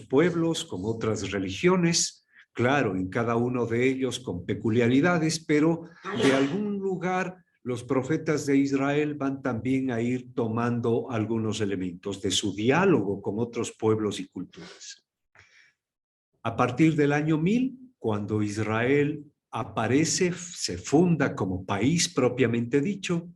pueblos, con otras religiones, claro, en cada uno de ellos con peculiaridades, pero de algún lugar los profetas de Israel van también a ir tomando algunos elementos de su diálogo con otros pueblos y culturas. A partir del año 1000, cuando Israel aparece, se funda como país propiamente dicho,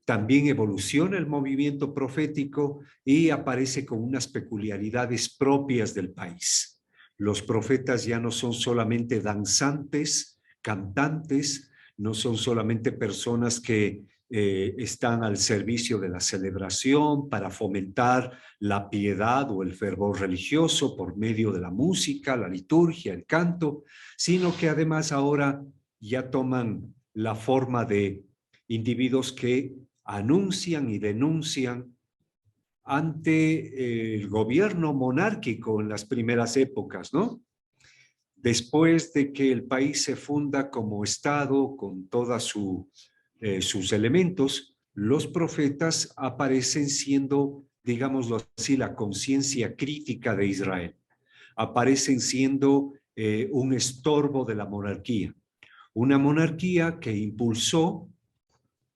también evoluciona el movimiento profético y aparece con unas peculiaridades propias del país. Los profetas ya no son solamente danzantes, cantantes, no son solamente personas que están al servicio de la celebración para fomentar la piedad o el fervor religioso por medio de la música, la liturgia, el canto, sino que además ahora ya toman la forma de individuos que anuncian y denuncian ante el gobierno monárquico en las primeras épocas, ¿no? Después de que el país se funda como Estado con todos sus elementos, los profetas aparecen siendo, digámoslo así, la conciencia crítica de Israel. Aparecen siendo un estorbo de la monarquía. Una monarquía que impulsó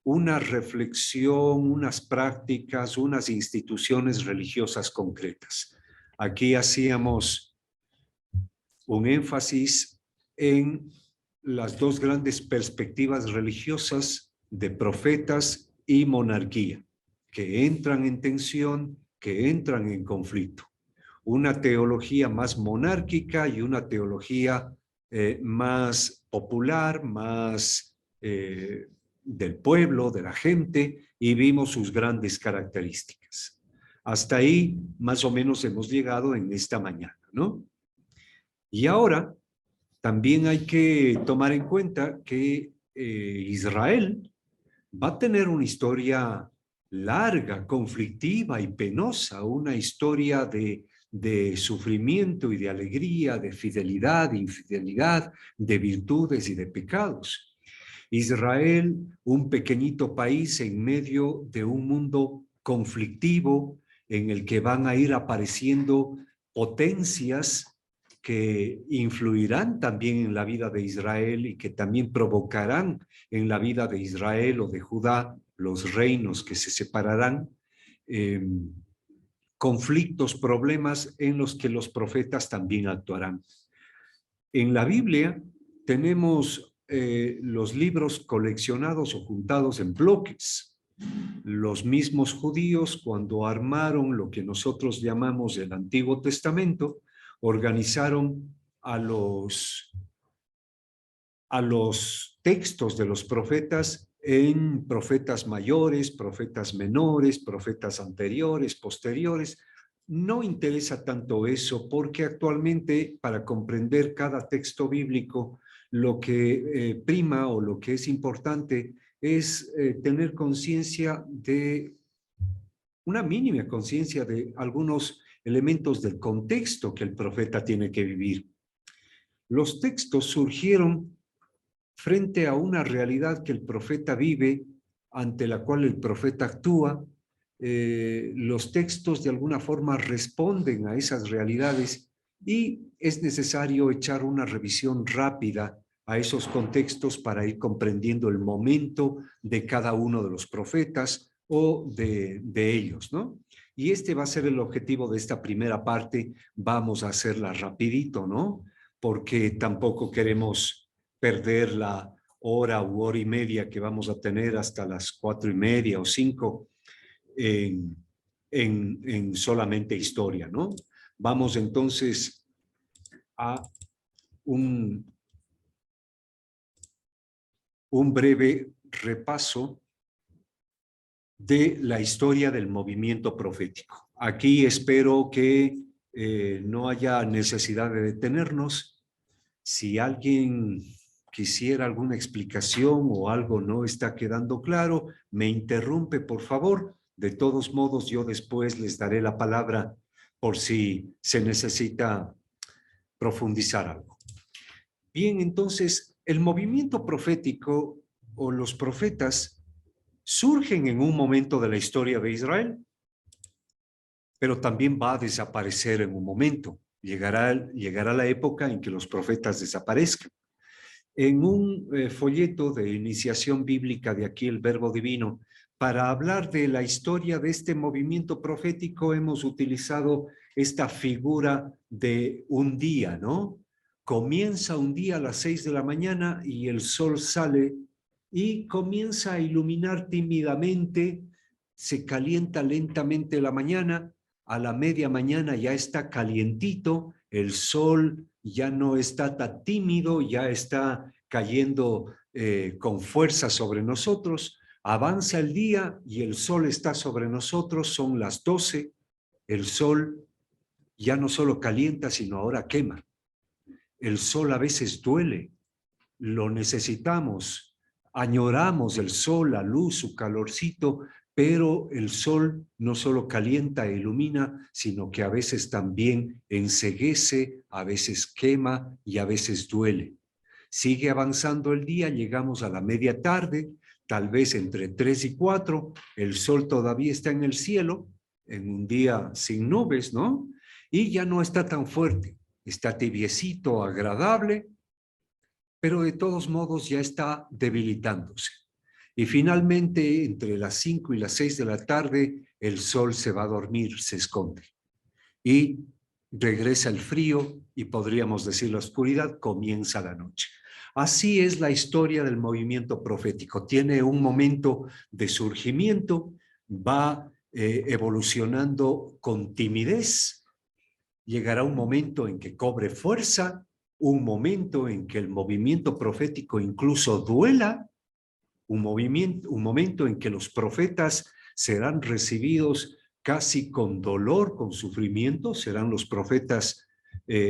una reflexión, unas prácticas, unas instituciones religiosas concretas. Aquí hacíamos un énfasis en las dos grandes perspectivas religiosas de profetas y monarquía, que entran en tensión, que entran en conflicto. Una teología más monárquica y una teología más popular, más del pueblo, de la gente, y vimos sus grandes características. Hasta ahí más o menos hemos llegado en esta mañana, ¿no? Y ahora también hay que tomar en cuenta que Israel va a tener una historia larga, conflictiva y penosa, una historia de sufrimiento y de alegría, de fidelidad, de infidelidad, de virtudes y de pecados. Israel, un pequeñito país en medio de un mundo conflictivo en el que van a ir apareciendo potencias que influirán también en la vida de Israel y que también provocarán en la vida de Israel o de Judá los reinos que se separarán, conflictos, problemas en los que los profetas también actuarán. En la Biblia tenemos los libros coleccionados o juntados en bloques. Los mismos judíos, cuando armaron lo que nosotros llamamos el Antiguo Testamento, organizaron a los textos de los profetas en profetas mayores, profetas menores, profetas anteriores, posteriores. No interesa tanto eso porque actualmente para comprender cada texto bíblico lo que prima o lo que es importante es tener conciencia de una mínima conciencia de algunos elementos del contexto que el profeta tiene que vivir. Los textos surgieron frente a una realidad que el profeta vive, ante la cual el profeta actúa. Los textos de alguna forma responden a esas realidades y es necesario echar una revisión rápida a esos contextos para ir comprendiendo el momento de cada uno de los profetas o de ellos, ¿no? Y este va a ser el objetivo de esta primera parte. Vamos a hacerla rapidito, ¿no? Porque tampoco queremos perder la hora u hora y media que vamos a tener hasta las 4:30 o 5 en solamente historia, ¿no? Vamos entonces a un breve repaso de la historia del movimiento profético. Aquí espero que no haya necesidad de detenernos. Si alguien quisiera alguna explicación o algo no está quedando claro, me interrumpe, por favor. De todos modos, yo después les daré la palabra por si se necesita profundizar algo. Bien, entonces, el movimiento profético o los profetas surgen en un momento de la historia de Israel, pero también va a desaparecer en un momento. llegará la época en que los profetas desaparezcan. En un folleto de iniciación bíblica de aquí el Verbo Divino, para hablar de la historia de este movimiento profético, hemos utilizado esta figura de un día, ¿no? Comienza un día a las 6 de la mañana y el sol sale y comienza a iluminar tímidamente, se calienta lentamente la mañana, a la media mañana ya está calientito, el sol ya no está tan tímido, ya está cayendo con fuerza sobre nosotros, avanza el día y el sol está sobre nosotros, son las 12, el sol ya no solo calienta, sino ahora quema. El sol a veces duele, lo necesitamos, añoramos el sol, la luz, su calorcito, pero el sol no solo calienta e ilumina, sino que a veces también enceguece, a veces quema y a veces duele. Sigue avanzando el día, llegamos a la media tarde, tal vez entre 3 y 4, el sol todavía está en el cielo, en un día sin nubes, ¿no? Y ya no está tan fuerte, está tibiecito, agradable, pero de todos modos ya está debilitándose. Y finalmente, entre las 5 y las 6 de la tarde, el sol se va a dormir, se esconde. Y regresa el frío y podríamos decir la oscuridad, comienza la noche. Así es la historia del movimiento profético. Tiene un momento de surgimiento, va evolucionando con timidez, llegará un momento en que cobre fuerza, un momento en que el movimiento profético incluso duela, un momento en que los profetas serán recibidos casi con dolor, con sufrimiento, serán los profetas,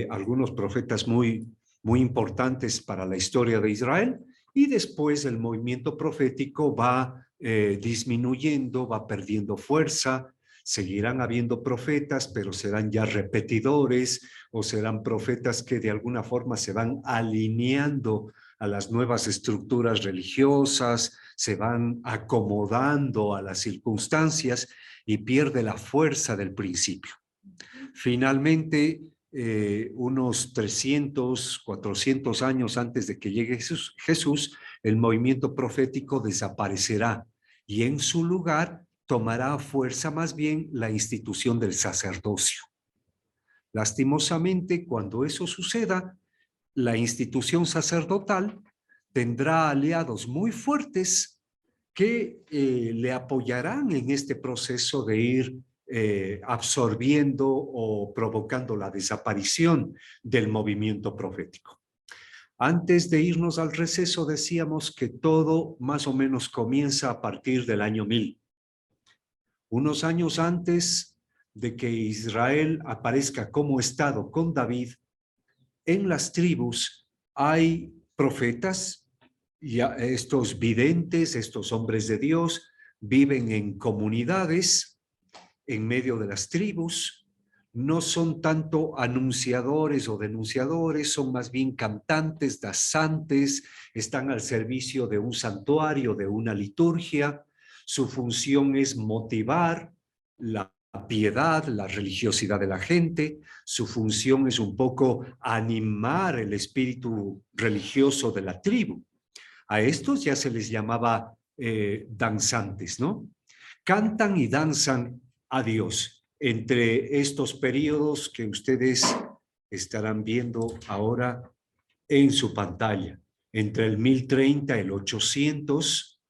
algunos profetas muy importantes para la historia de Israel, y después el movimiento profético va disminuyendo, va perdiendo fuerza. Seguirán habiendo profetas, pero serán ya repetidores o serán profetas que de alguna forma se van alineando a las nuevas estructuras religiosas, se van acomodando a las circunstancias y pierde la fuerza del principio. Finalmente, unos 300, 400 años antes de que llegue Jesús, el movimiento profético desaparecerá y en su lugar tomará fuerza más bien la institución del sacerdocio. Lastimosamente, cuando eso suceda, la institución sacerdotal tendrá aliados muy fuertes que le apoyarán en este proceso de ir absorbiendo o provocando la desaparición del movimiento profético. Antes de irnos al receso decíamos que todo más o menos comienza a partir del año 1000. Unos años antes de que Israel aparezca como Estado con David, en las tribus hay profetas, y estos videntes, estos hombres de Dios, viven en comunidades en medio de las tribus, no son tanto anunciadores o denunciadores, son más bien cantantes, danzantes, están al servicio de un santuario, de una liturgia. Su función es motivar la piedad, la religiosidad de la gente. Su función es un poco animar el espíritu religioso de la tribu. A estos ya se les llamaba danzantes, ¿no? Cantan y danzan a Dios entre estos periodos que ustedes estarán viendo ahora en su pantalla, entre el 1030 y el 800.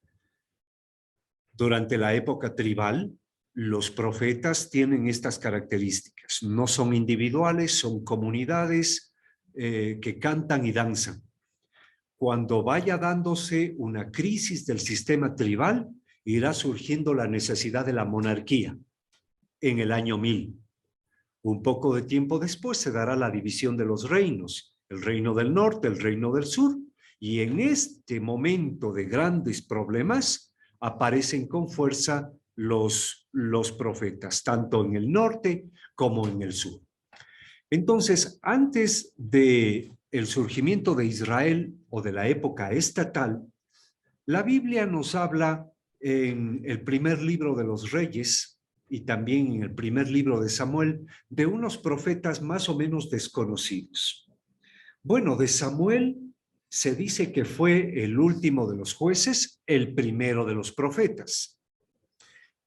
Durante la época tribal, los profetas tienen estas características. No son individuales, son comunidades que cantan y danzan. Cuando vaya dándose una crisis del sistema tribal, irá surgiendo la necesidad de la monarquía en el año 1000. Un poco de tiempo después se dará la división de los reinos, el reino del norte, el reino del sur, y en este momento de grandes problemas aparecen con fuerza los profetas, tanto en el norte como en el sur. Entonces, antes de el surgimiento de Israel o de la época estatal, la Biblia nos habla en el primer libro de los Reyes y también en el primer libro de Samuel, de unos profetas más o menos desconocidos. Bueno, de Samuel se dice que fue el último de los jueces, el primero de los profetas.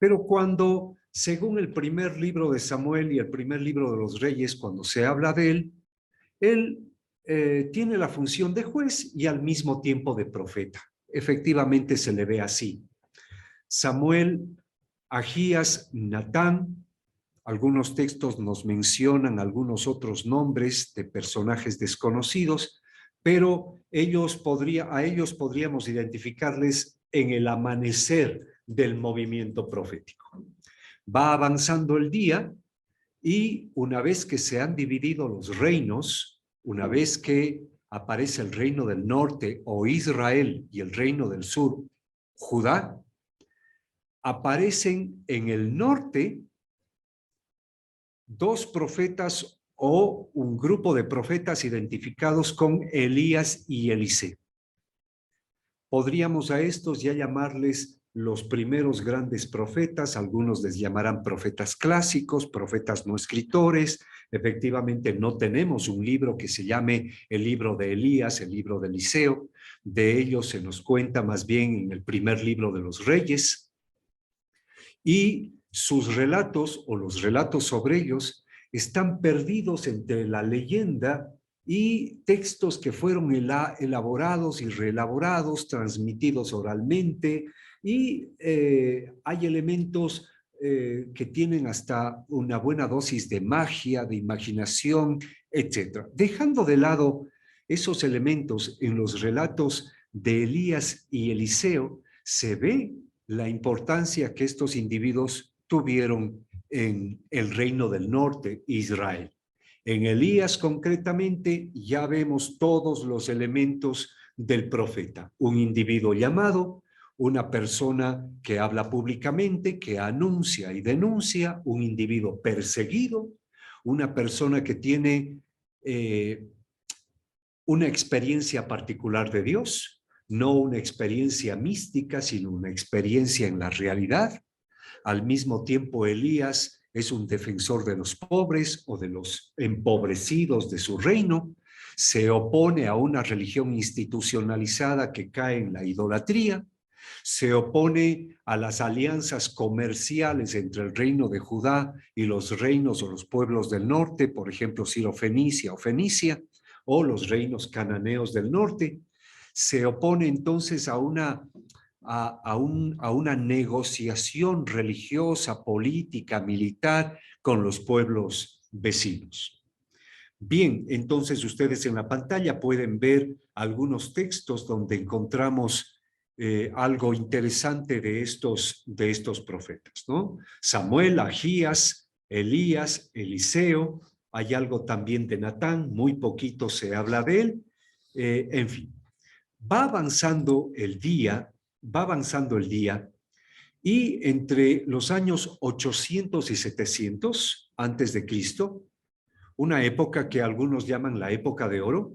Pero cuando, según el primer libro de Samuel y el primer libro de los reyes, cuando se habla de él tiene la función de juez y al mismo tiempo de profeta. Efectivamente se le ve así. Samuel, Agías, Natán, algunos textos nos mencionan algunos otros nombres de personajes desconocidos, pero a ellos podríamos identificarles en el amanecer del movimiento profético. Va avanzando el día y una vez que se han dividido los reinos, una vez que aparece el reino del norte o Israel y el reino del sur, Judá, aparecen en el norte dos profetas o un grupo de profetas identificados con Elías y Eliseo. Podríamos a estos ya llamarles los primeros grandes profetas, algunos les llamarán profetas clásicos, profetas no escritores. Efectivamente, no tenemos un libro que se llame el libro de Elías, el libro de Eliseo. De ellos se nos cuenta más bien en el primer libro de los Reyes. Y sus relatos o los relatos sobre ellos están perdidos entre la leyenda y textos que fueron elaborados y reelaborados, transmitidos oralmente, y hay elementos que tienen hasta una buena dosis de magia, de imaginación, etc. Dejando de lado esos elementos en los relatos de Elías y Eliseo, se ve la importancia que estos individuos tuvieron en el reino del norte, Israel. En Elías concretamente ya vemos todos los elementos del profeta, un individuo llamado, una persona que habla públicamente, que anuncia y denuncia, un individuo perseguido, una persona que tiene una experiencia particular de Dios, no una experiencia mística, sino una experiencia en la realidad. Al mismo tiempo, Elías es un defensor de los pobres o de los empobrecidos de su reino. Se opone a una religión institucionalizada que cae en la idolatría. Se opone a las alianzas comerciales entre el reino de Judá y los reinos o los pueblos del norte, por ejemplo, Sirofenicia o Fenicia, o los reinos cananeos del norte. Se opone entonces a una negociación religiosa, política, militar con los pueblos vecinos. Bien, entonces ustedes en la pantalla pueden ver algunos textos donde encontramos algo interesante de estos profetas, ¿no? Samuel, Agías, Elías, Eliseo, hay algo también de Natán, muy poquito se habla de él, en fin. Va avanzando el día y entre los años 800 y 700 antes de Cristo, una época que algunos llaman la época de oro,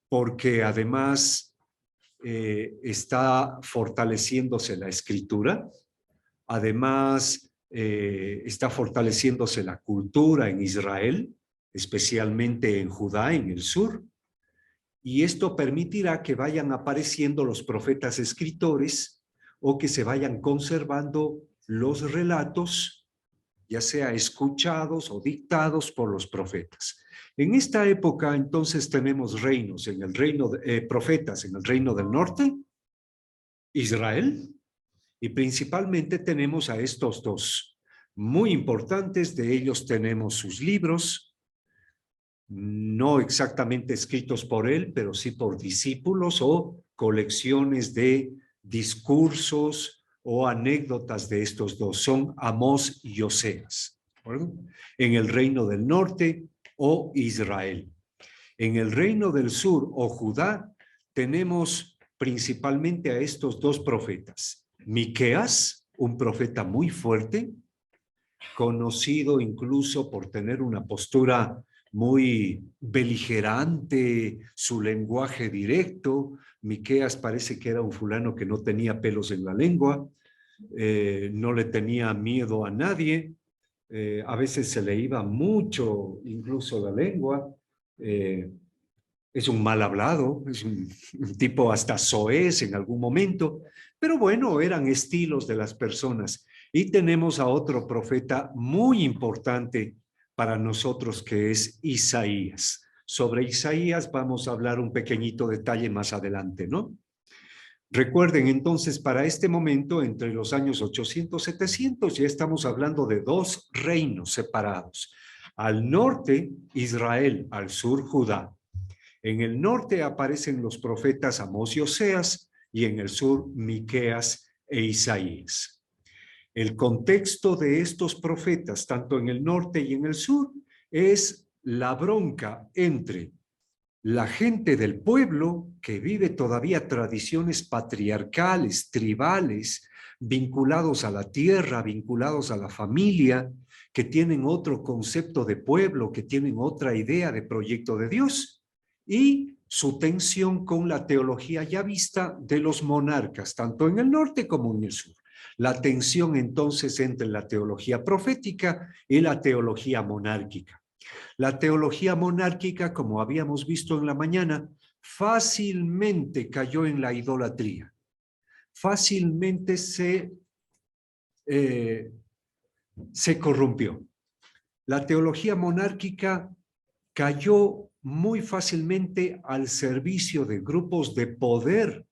porque además está fortaleciéndose la escritura, además está fortaleciéndose la cultura en Israel, especialmente en Judá, en el sur, y esto permitirá que vayan apareciendo los profetas escritores o que se vayan conservando los relatos, ya sea escuchados o dictados por los profetas. En esta época, entonces, tenemos reinos, profetas en el reino del norte, Israel, y principalmente tenemos a estos dos, muy importantes. De ellos tenemos sus libros, no exactamente escritos por él, pero sí por discípulos o colecciones de discursos o anécdotas de estos dos. Son Amós y Oseas, ¿verdad? En el reino del norte o Israel. En el reino del sur o Judá tenemos principalmente a estos dos profetas. Miqueas, un profeta muy fuerte, conocido incluso por tener una postura muy beligerante, su lenguaje directo. Miqueas parece que era un fulano que no tenía pelos en la lengua. no le tenía miedo a nadie, a veces se le iba mucho incluso la lengua, es un mal hablado, es un tipo hasta soez en algún momento, pero bueno, eran estilos de las personas. Y tenemos a otro profeta muy importante para nosotros que es Isaías. Sobre Isaías vamos a hablar un pequeñito detalle más adelante, ¿no? Recuerden entonces, para este momento, entre los años 800 y 700, ya estamos hablando de dos reinos separados. Al norte, Israel, al sur, Judá. En el norte aparecen los profetas Amós y Oseas, y en el sur, Miqueas e Isaías. El contexto de estos profetas, tanto en el norte y en el sur, es la bronca entre la gente del pueblo que vive todavía tradiciones patriarcales, tribales, vinculados a la tierra, vinculados a la familia, que tienen otro concepto de pueblo, que tienen otra idea de proyecto de Dios, y su tensión con la teología ya vista de los monarcas, tanto en el norte como en el sur. La tensión entonces entre la teología profética y la teología monárquica. La teología monárquica, como habíamos visto en la mañana, fácilmente cayó en la idolatría, fácilmente se corrompió. La teología monárquica cayó muy fácilmente al servicio de grupos de poder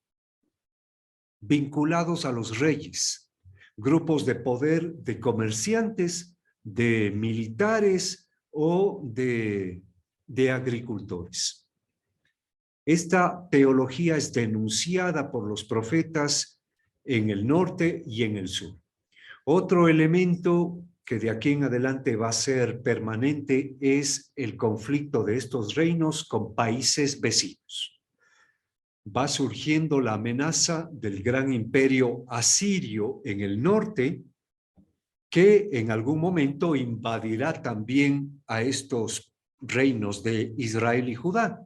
vinculados a los reyes, grupos de poder de comerciantes, de militares o de agricultores. Esta teología es denunciada por los profetas en el norte y en el sur. Otro elemento que de aquí en adelante va a ser permanente es el conflicto de estos reinos con países vecinos. Va surgiendo la amenaza del gran imperio asirio en el norte, que en algún momento invadirá también a estos reinos de Israel y Judá.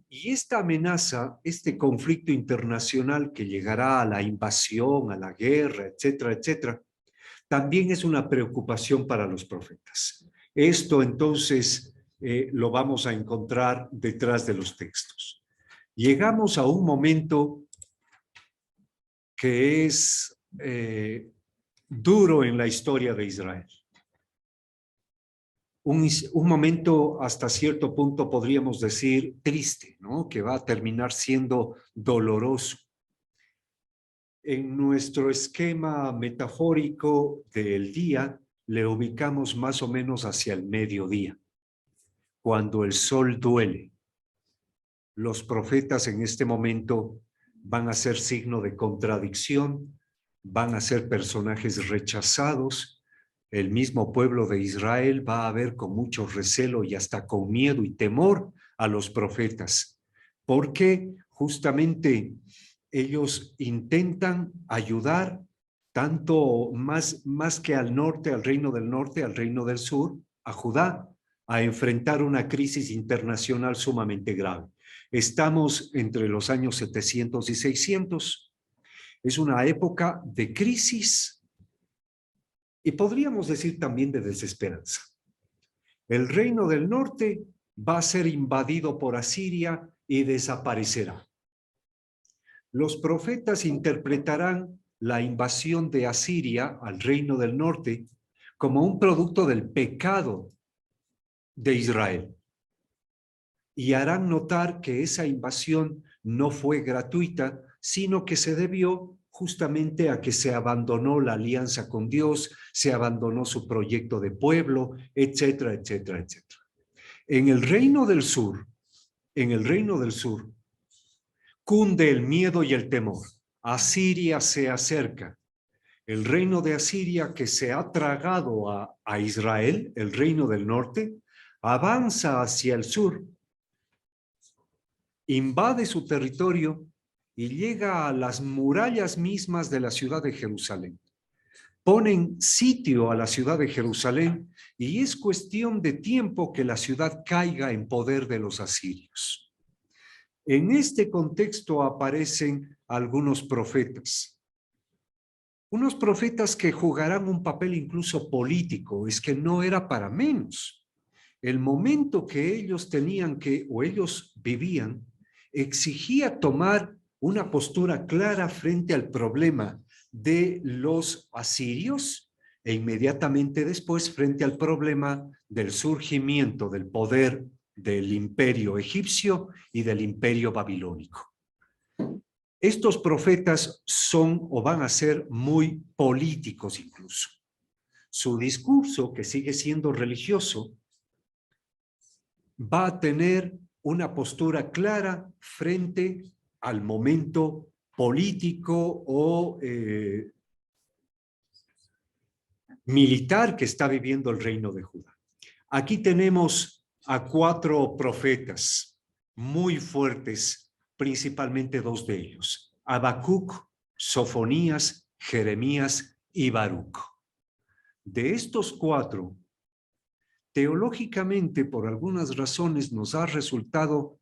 Y esta amenaza, este conflicto internacional que llegará a la invasión, a la guerra, etcétera, etcétera, también es una preocupación para los profetas. Esto entonces lo vamos a encontrar detrás de los textos. Llegamos a un momento que es duro en la historia de Israel. Un momento hasta cierto punto podríamos decir triste, ¿no? Que va a terminar siendo doloroso. En nuestro esquema metafórico del día, le ubicamos más o menos hacia el mediodía, cuando el sol duele. Los profetas en este momento van a ser signo de contradicción, van a ser personajes rechazados. El mismo pueblo de Israel va a ver con mucho recelo y hasta con miedo y temor a los profetas, porque justamente ellos intentan ayudar tanto más que al norte, al reino del norte, al reino del sur, a Judá, a enfrentar una crisis internacional sumamente grave. Estamos entre los años 700 y 600. Es una época de crisis y podríamos decir también de desesperanza. El reino del norte va a ser invadido por Asiria y desaparecerá. Los profetas interpretarán la invasión de Asiria al reino del norte como un producto del pecado de Israel. Y harán notar que esa invasión no fue gratuita, sino que se debió justamente a que se abandonó la alianza con Dios, se abandonó su proyecto de pueblo, etcétera, etcétera, etcétera. En el reino del sur, cunde el miedo y el temor. Asiria se acerca. El reino de Asiria, que se ha tragado a Israel, el reino del norte, avanza hacia el sur, invade su territorio y llega a las murallas mismas de la ciudad de Jerusalén. Ponen sitio a la ciudad de Jerusalén y es cuestión de tiempo que la ciudad caiga en poder de los asirios. En este contexto aparecen algunos profetas. Unos profetas que jugarán un papel incluso político, es que no era para menos. El momento que ellos tenían que, o ellos vivían, exigía tomar una postura clara frente al problema de los asirios e inmediatamente después frente al problema del surgimiento del poder del imperio egipcio y del imperio babilónico. Estos profetas son o van a ser muy políticos incluso. Su discurso, que sigue siendo religioso, va a tener una postura clara frente al momento político o militar que está viviendo el reino de Judá. Aquí tenemos a 4 profetas muy fuertes, principalmente 2 de ellos, Habacuc, Sofonías, Jeremías y Baruc. De estos 4, teológicamente, por algunas razones, nos han resultado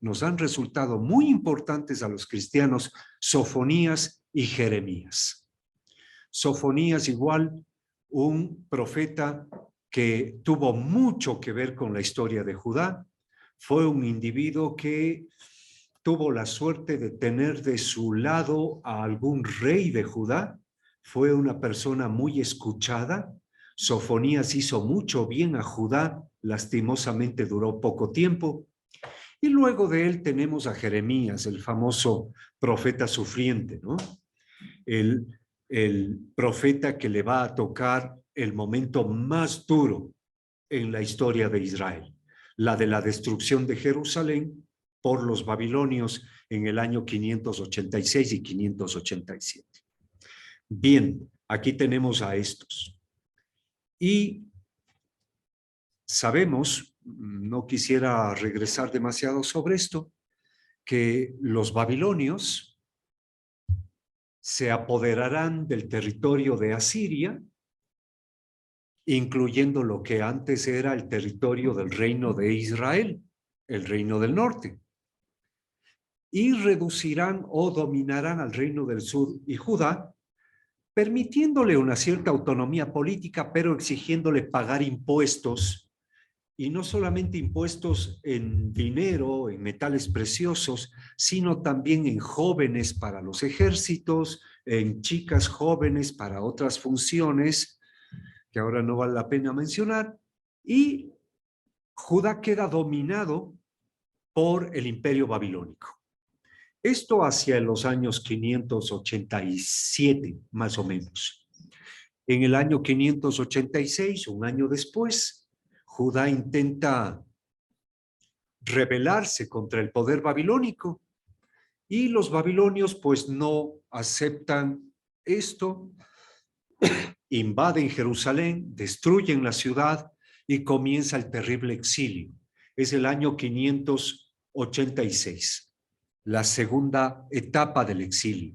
muy importantes a los cristianos Sofonías y Jeremías. Sofonías igual, un profeta que tuvo mucho que ver con la historia de Judá, fue un individuo que tuvo la suerte de tener de su lado a algún rey de Judá, fue una persona muy escuchada. Sofonías hizo mucho bien a Judá, lastimosamente duró poco tiempo. Y luego de él tenemos a Jeremías, el famoso profeta sufriente, ¿no? El profeta que le va a tocar el momento más duro en la historia de Israel, la de la destrucción de Jerusalén por los babilonios en el año 586 y 587. Bien, aquí tenemos a estos. Y sabemos, no quisiera regresar demasiado sobre esto, que los babilonios se apoderarán del territorio de Asiria, incluyendo lo que antes era el territorio del reino de Israel, el reino del norte, y reducirán o dominarán al reino del sur y Judá, permitiéndole una cierta autonomía política, pero exigiéndole pagar impuestos, y no solamente impuestos en dinero, en metales preciosos, sino también en jóvenes para los ejércitos, en chicas jóvenes para otras funciones, que ahora no vale la pena mencionar, y Judá queda dominado por el imperio babilónico. Esto hacia los años 587, más o menos. En el año 586, un año después, Judá intenta rebelarse contra el poder babilónico y los babilonios pues no aceptan esto, invaden Jerusalén, destruyen la ciudad y comienza el terrible exilio. Es el año 586, la segunda etapa del exilio.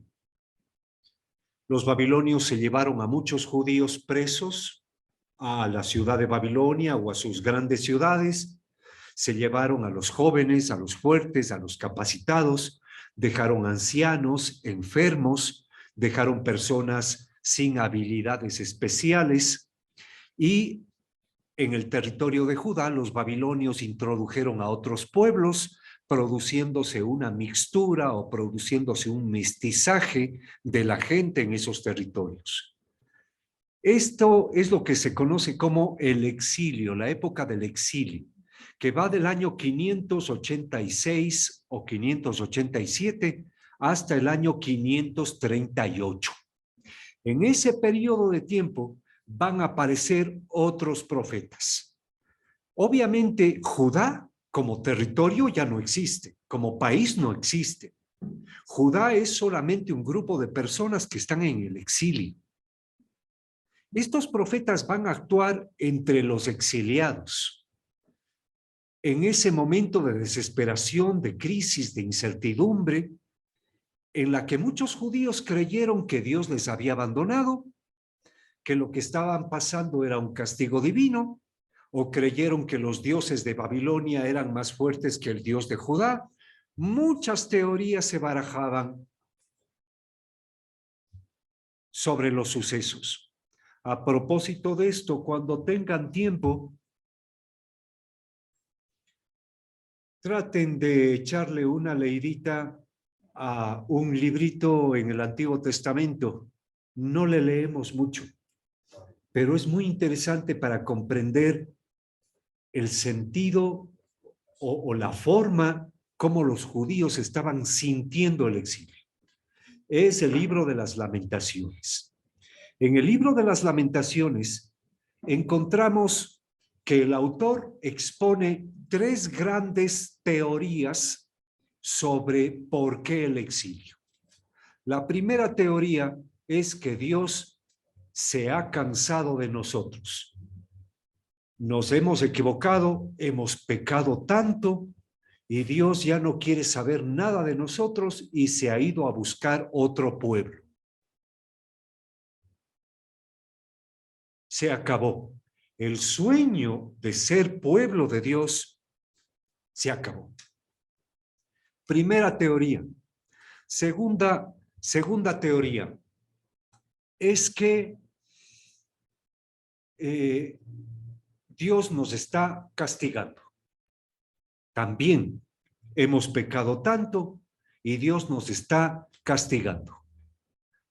Los babilonios se llevaron a muchos judíos presos a la ciudad de Babilonia o a sus grandes ciudades, se llevaron a los jóvenes, a los fuertes, a los capacitados, dejaron ancianos, enfermos, dejaron personas sin habilidades especiales y en el territorio de Judá los babilonios introdujeron a otros pueblos, produciéndose una mixtura o produciéndose un mestizaje de la gente en esos territorios. Esto es lo que se conoce como el exilio, la época del exilio, que va del año 586 o 587 hasta el año 538. En ese periodo de tiempo van a aparecer otros profetas. Obviamente, Judá como territorio ya no existe, como país no existe. Judá es solamente un grupo de personas que están en el exilio. Estos profetas van a actuar entre los exiliados. En ese momento de desesperación, de crisis, de incertidumbre, en la que muchos judíos creyeron que Dios les había abandonado, que lo que estaban pasando era un castigo divino, o creyeron que los dioses de Babilonia eran más fuertes que el Dios de Judá. Muchas teorías se barajaban. sobre los sucesos. A propósito de esto, cuando tengan tiempo, traten de echarle una leidita a un librito en el Antiguo Testamento. No le leemos mucho, pero es muy interesante para comprender el sentido o la forma como los judíos estaban sintiendo el exilio. Es el libro de las Lamentaciones. En el libro de las Lamentaciones encontramos que el autor expone tres grandes teorías sobre por qué el exilio. La primera teoría es que Dios se ha cansado de nosotros. Nos hemos equivocado, hemos pecado tanto y Dios ya no quiere saber nada de nosotros y se ha ido a buscar otro pueblo. Se acabó. El sueño de ser pueblo de Dios se acabó. Primera teoría. Segunda teoría es que Dios nos está castigando. También hemos pecado tanto y Dios nos está castigando.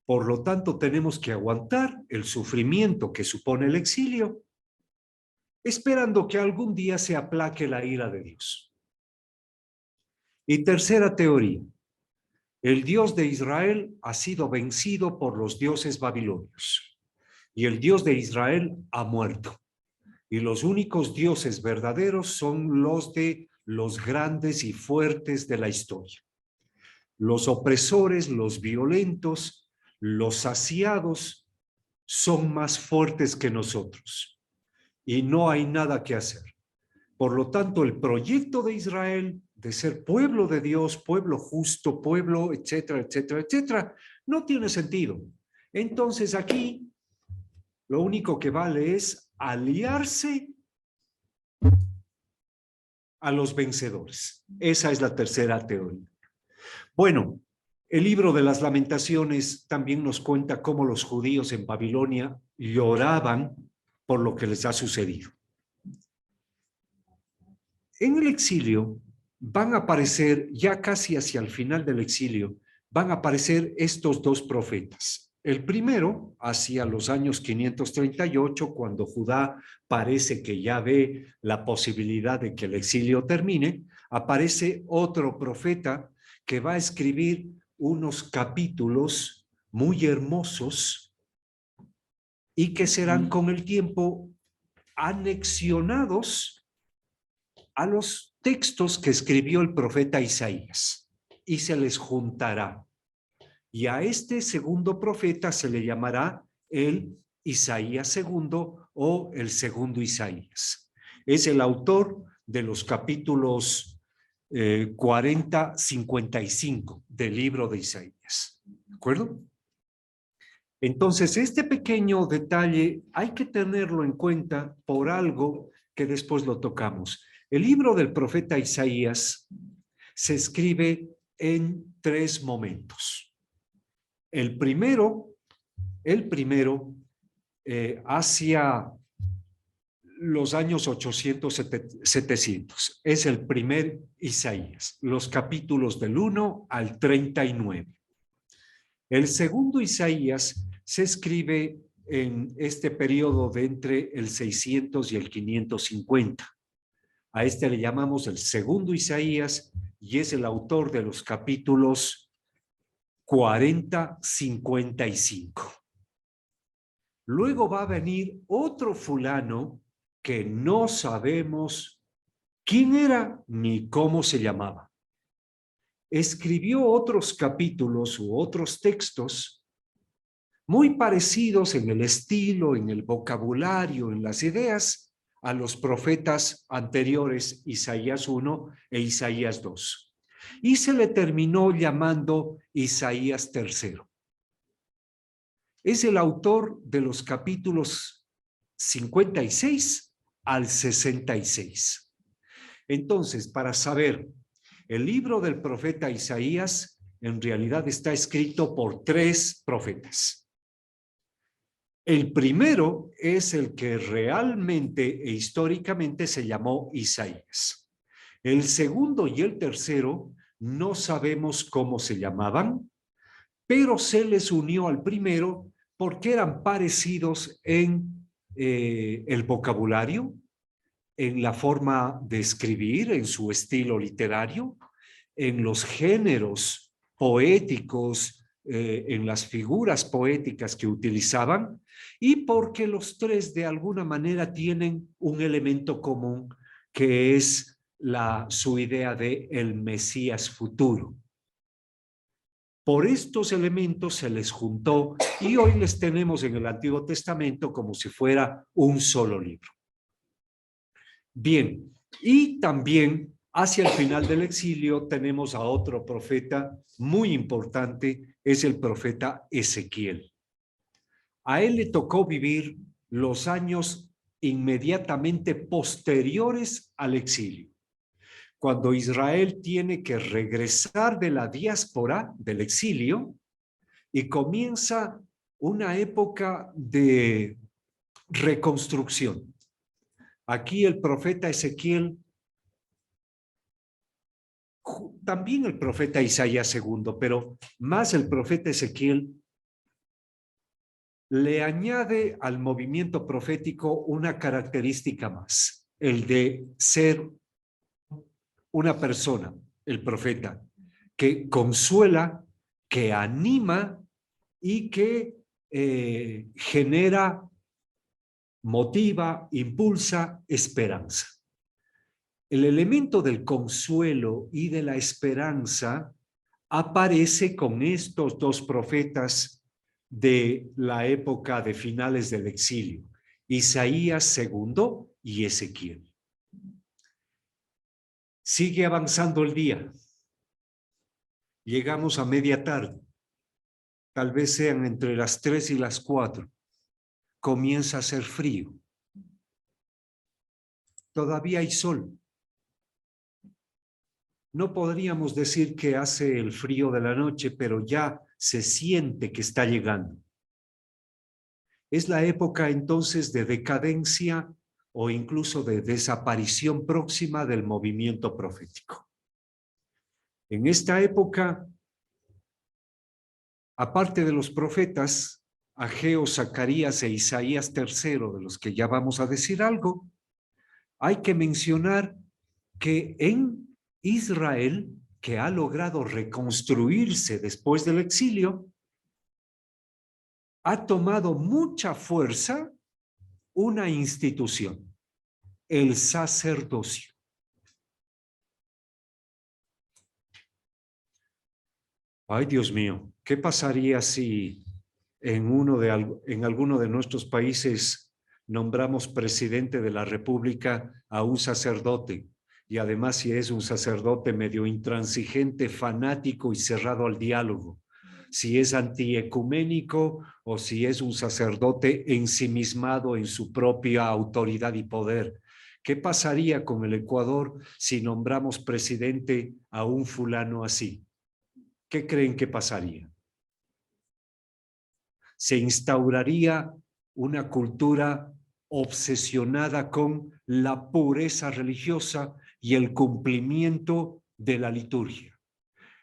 Por lo tanto, tenemos que aguantar el sufrimiento que supone el exilio, esperando que algún día se aplaque la ira de Dios. Y tercera teoría, el Dios de Israel ha sido vencido por los dioses babilonios y el Dios de Israel ha muerto. Y los únicos dioses verdaderos son los de los grandes y fuertes de la historia. Los opresores, los violentos, los saciados son más fuertes que nosotros y no hay nada que hacer. Por lo tanto, el proyecto de Israel de ser pueblo de Dios, pueblo justo, pueblo, etcétera, etcétera, etcétera, no tiene sentido. Entonces aquí lo único que vale es aliarse a los vencedores. Esa es la tercera teoría. Bueno, el libro de las Lamentaciones también nos cuenta cómo los judíos en Babilonia lloraban por lo que les ha sucedido. En el exilio van a aparecer, ya casi hacia el final del exilio, van a aparecer estos dos profetas. El primero, hacia los años 538, cuando Judá parece que ya ve la posibilidad de que el exilio termine, aparece otro profeta que va a escribir unos capítulos muy hermosos y que serán con el tiempo anexionados a los textos que escribió el profeta Isaías y se les juntará. Y a este segundo profeta se le llamará el Isaías segundo o el segundo Isaías. Es el autor de los capítulos 40-55 del libro de Isaías. ¿De acuerdo? Entonces, este pequeño detalle hay que tenerlo en cuenta por algo que después lo tocamos. El libro del profeta Isaías se escribe en tres momentos. El primero hacia los años 800-700. Es el primer Isaías, los capítulos del 1 al 39. El segundo Isaías se escribe en este periodo de entre el 600 y el 550. A este le llamamos el segundo Isaías y es el autor de los capítulos 40-55. Luego va a venir otro fulano que no sabemos quién era ni cómo se llamaba. Escribió otros capítulos u otros textos muy parecidos en el estilo, en el vocabulario, en las ideas, a los profetas anteriores, Isaías 1 e Isaías 2. Y se le terminó llamando Isaías III. Es el autor de los capítulos 56 al 66. Entonces, para saber, el libro del profeta Isaías en realidad está escrito por tres profetas. El primero es el que realmente e históricamente se llamó Isaías. El segundo y el tercero no sabemos cómo se llamaban, pero se les unió al primero porque eran parecidos en el vocabulario, en la forma de escribir, en su estilo literario, en los géneros poéticos, en las figuras poéticas que utilizaban, y porque los tres de alguna manera tienen un elemento común que es su idea de el Mesías futuro. Por estos elementos se les juntó y hoy les tenemos en el Antiguo Testamento como si fuera un solo libro. Bien, y también hacia el final del exilio tenemos a otro profeta muy importante, es el profeta Ezequiel. A él le tocó vivir los años inmediatamente posteriores al exilio, cuando Israel tiene que regresar de la diáspora, del exilio, y comienza una época de reconstrucción. Aquí el profeta Ezequiel, también el profeta Isaías II, pero más el profeta Ezequiel, le añade al movimiento profético una característica más, el de ser una persona, el profeta, que consuela, que anima y que genera, motiva, impulsa esperanza. El elemento del consuelo y de la esperanza aparece con estos dos profetas de la época de finales del exilio, Isaías II y Ezequiel. Sigue avanzando el día. Llegamos a media tarde. Tal vez sean entre las 3 y las 4. Comienza a hacer frío. Todavía hay sol. No podríamos decir que hace el frío de la noche, pero ya se siente que está llegando. Es la época entonces de decadencia o incluso de desaparición próxima del movimiento profético. En esta época, aparte de los profetas, Ageo, Zacarías e Isaías III, de los que ya vamos a decir algo, hay que mencionar que en Israel, que ha logrado reconstruirse después del exilio, ha tomado mucha fuerza una institución, el sacerdocio. Ay, Dios mío, ¿qué pasaría si en alguno de nuestros países nombramos presidente de la República a un sacerdote? Y además si es un sacerdote medio intransigente, fanático y cerrado al diálogo. Si es antiecuménico o si es un sacerdote ensimismado en su propia autoridad y poder. ¿Qué pasaría con el Ecuador si nombramos presidente a un fulano así? ¿Qué creen que pasaría? Se instauraría una cultura obsesionada con la pureza religiosa y el cumplimiento de la liturgia.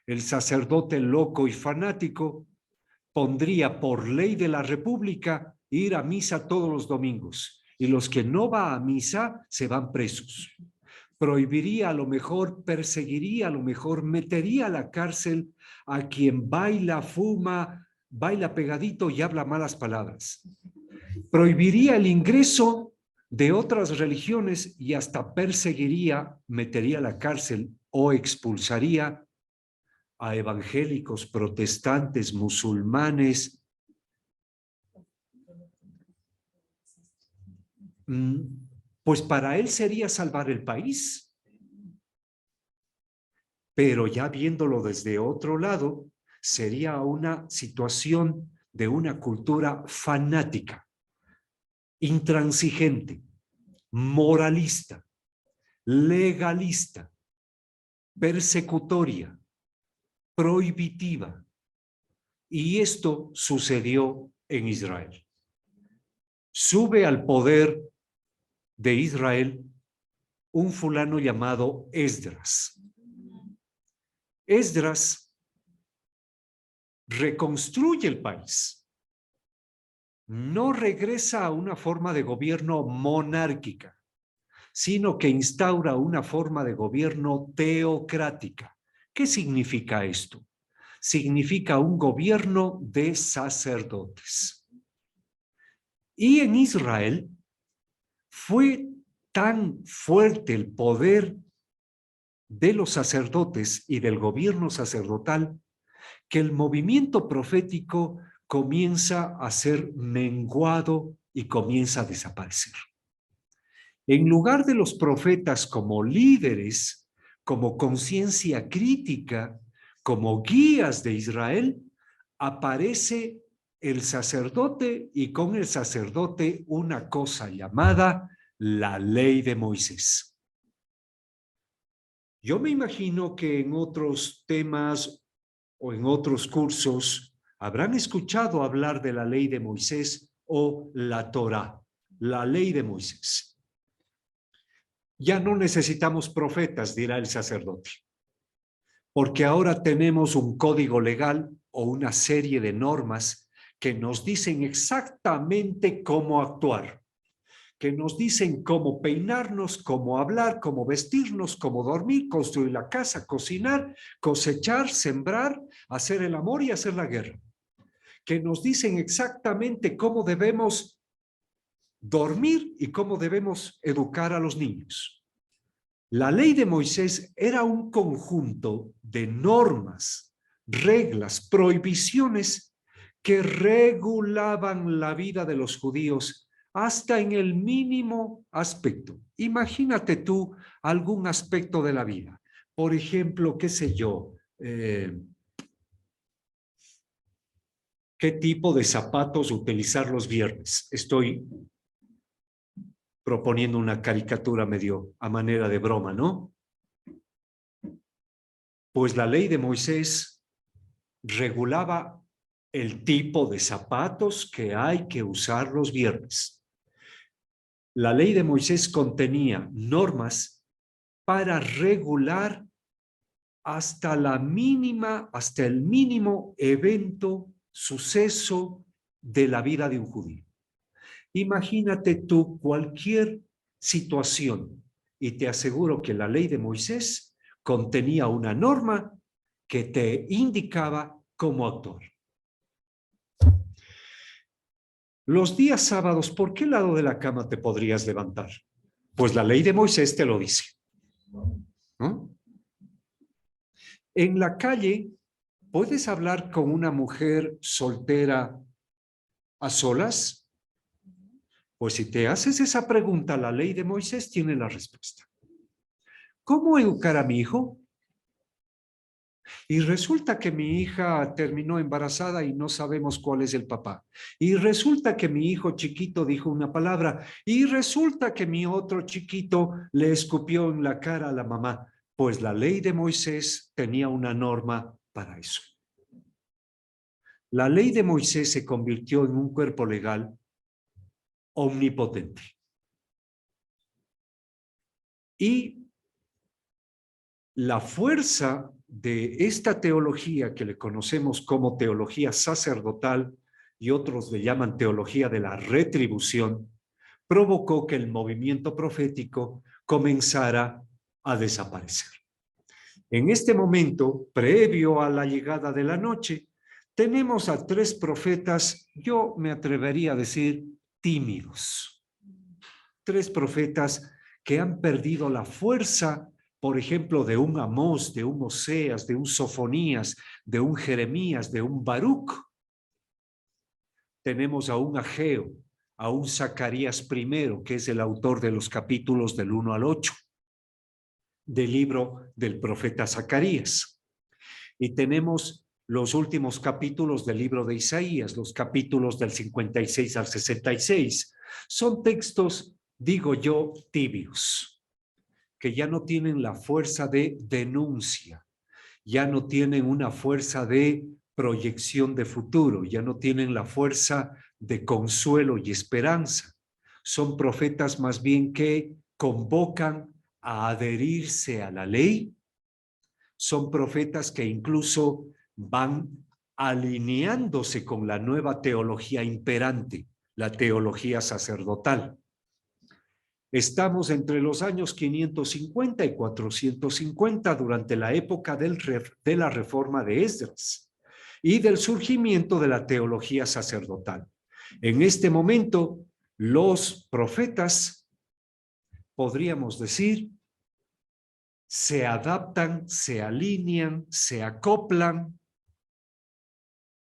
El sacerdote loco y fanático pondría por ley de la República ir a misa todos los domingos y los que no van a misa se van presos. Prohibiría, a lo mejor perseguiría, a lo mejor metería a la cárcel a quien baila, fuma, baila pegadito y habla malas palabras. Prohibiría el ingreso de otras religiones y hasta perseguiría, metería a la cárcel o expulsaría a evangélicos, protestantes, musulmanes. Pues para él sería salvar el país. Pero ya viéndolo desde otro lado, sería una situación de una cultura fanática, intransigente, moralista, legalista, persecutoria, prohibitiva. Y esto sucedió en Israel. sube al poder de Israel un fulano llamado Esdras. Esdras reconstruye el país. No regresa a una forma de gobierno monárquica, sino que instaura una forma de gobierno teocrática. ¿Qué significa esto? Significa un gobierno de sacerdotes. Y en Israel fue tan fuerte el poder de los sacerdotes y del gobierno sacerdotal que el movimiento profético comienza a ser menguado y comienza a desaparecer. En lugar de los profetas como líderes, como conciencia crítica, como guías de Israel, aparece el sacerdote y con el sacerdote una cosa llamada la ley de Moisés. Yo me imagino que en otros temas o en otros cursos habrán escuchado hablar de la ley de Moisés o la Torá, la ley de Moisés. Ya no necesitamos profetas, dirá el sacerdote, porque ahora tenemos un código legal o una serie de normas que nos dicen exactamente cómo actuar, que nos dicen cómo peinarnos, cómo hablar, cómo vestirnos, cómo dormir, construir la casa, cocinar, cosechar, sembrar, hacer el amor y hacer la guerra, que nos dicen exactamente cómo debemos dormir y cómo debemos educar a los niños. La ley de Moisés era un conjunto de normas, reglas, prohibiciones que regulaban la vida de los judíos hasta en el mínimo aspecto. Imagínate tú algún aspecto de la vida. Por ejemplo, qué sé yo, qué tipo de zapatos utilizar los viernes. Estoy proponiendo una caricatura medio a manera de broma, ¿no? Pues la ley de Moisés regulaba el tipo de zapatos que hay que usar los viernes. La ley de Moisés contenía normas para regular hasta el mínimo evento, suceso de la vida de un judío. Imagínate tú cualquier situación y te aseguro que la ley de Moisés contenía una norma que te indicaba cómo actuar. Los días sábados, ¿por qué lado de la cama te podrías levantar? Pues la ley de Moisés te lo dice, ¿no? En la calle, ¿puedes hablar con una mujer soltera a solas? Pues si te haces esa pregunta, la ley de Moisés tiene la respuesta. ¿Cómo educar a mi hijo? Y resulta que mi hija terminó embarazada y no sabemos cuál es el papá. Y resulta que mi hijo chiquito dijo una palabra. Y resulta que mi otro chiquito le escupió en la cara a la mamá. Pues la ley de Moisés tenía una norma para eso. La ley de Moisés se convirtió en un cuerpo legal omnipotente. Y la fuerza de esta teología que le conocemos como teología sacerdotal y otros le llaman teología de la retribución, provocó que el movimiento profético comenzara a desaparecer. En este momento, previo a la llegada de la noche, tenemos a 3 profetas, yo me atrevería a decir tímidos. 3 profetas que han perdido la fuerza, por ejemplo, de un Amós, de un Oseas, de un Sofonías, de un Jeremías, de un Baruch. Tenemos a un Ageo, a un Zacarías I, que es el autor de los capítulos del 1 al 8 del libro del profeta Zacarías. Y tenemos los últimos capítulos del libro de Isaías, los capítulos del 56 al 66. Son textos, digo yo, tibios, que ya no tienen la fuerza de denuncia, ya no tienen una fuerza de proyección de futuro, ya no tienen la fuerza de consuelo y esperanza. Son profetas más bien que convocan a adherirse a la ley. Son profetas que incluso van alineándose con la nueva teología imperante, la teología sacerdotal. Estamos entre los años 550 y 450 durante la época de la reforma de Esdras y del surgimiento de la teología sacerdotal. En este momento, los profetas, podríamos decir, se adaptan, se alinean, se acoplan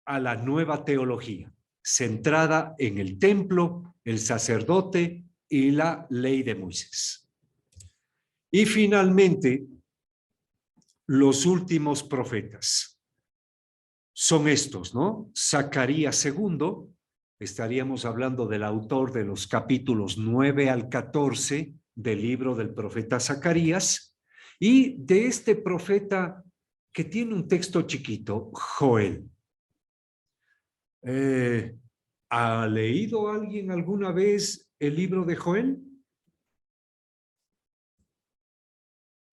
a la nueva teología, centrada en el templo, el sacerdote y la ley de Moisés. Y finalmente, los últimos profetas son estos, ¿no? Zacarías II, estaríamos hablando del autor de los capítulos 9 al 14 del libro del profeta Zacarías, y de este profeta que tiene un texto chiquito, Joel. ¿Ha leído alguien alguna vez el libro de Joel?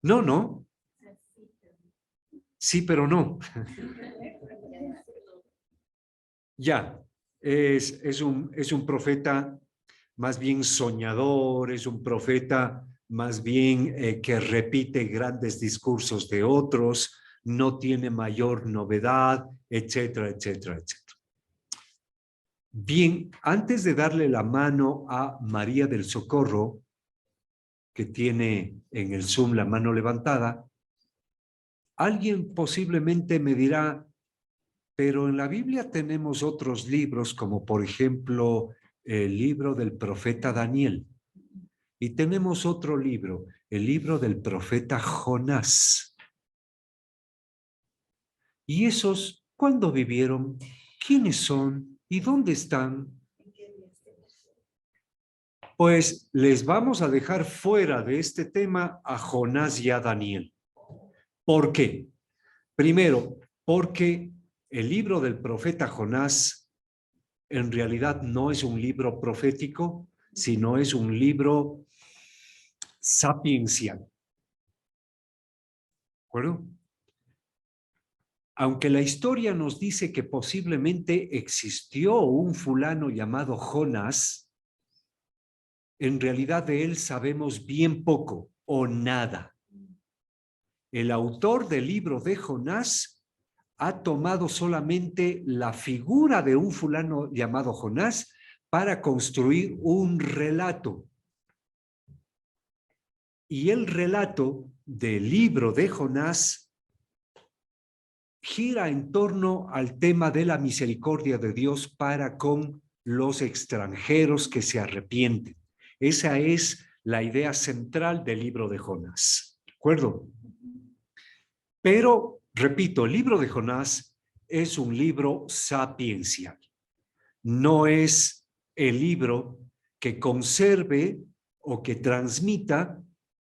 No, no. Sí, pero no. Ya, es un profeta más bien soñador, es un profeta más bien que repite grandes discursos de otros, no tiene mayor novedad, etcétera, etcétera, etcétera. Bien, antes de darle la mano a María del Socorro, que tiene en el Zoom la mano levantada, alguien posiblemente me dirá, pero en la Biblia tenemos otros libros, como por ejemplo el libro del profeta Daniel. Y tenemos otro libro, el libro del profeta Jonás. ¿Y esos cuándo vivieron? ¿Quiénes son? ¿Y dónde están? Pues les vamos a dejar fuera de este tema a Jonás y a Daniel. ¿Por qué? Primero, porque el libro del profeta Jonás en realidad no es un libro profético, sino es un libro sapiencial. ¿De acuerdo? Aunque la historia nos dice que posiblemente existió un fulano llamado Jonás, en realidad de él sabemos bien poco o nada. El autor del libro de Jonás ha tomado solamente la figura de un fulano llamado Jonás para construir un relato. Y el relato del libro de Jonás gira en torno al tema de la misericordia de Dios para con los extranjeros que se arrepienten. Esa es la idea central del libro de Jonás. ¿De acuerdo? Pero, repito, el libro de Jonás es un libro sapiencial. No es el libro que conserve o que transmita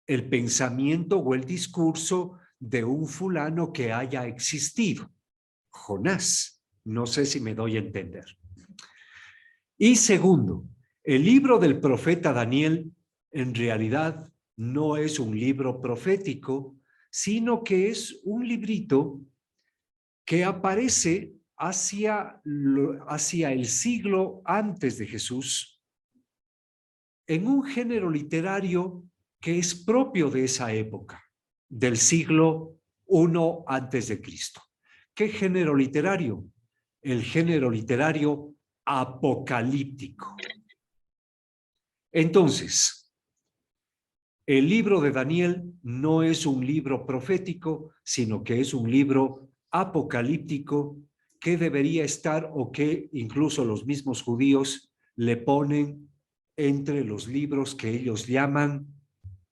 el pensamiento o el discurso de un fulano que haya existido. Jonás. No sé si me doy a entender. Y segundo, el libro del profeta Daniel en realidad no es un libro profético, sino que es un librito que aparece hacia el siglo antes de Jesús en un género literario que es propio de esa época, del siglo I antes de Cristo. ¿Qué género literario? El género literario apocalíptico. Entonces, el libro de Daniel no es un libro profético, sino que es un libro apocalíptico que debería estar o que incluso los mismos judíos le ponen entre los libros que ellos llaman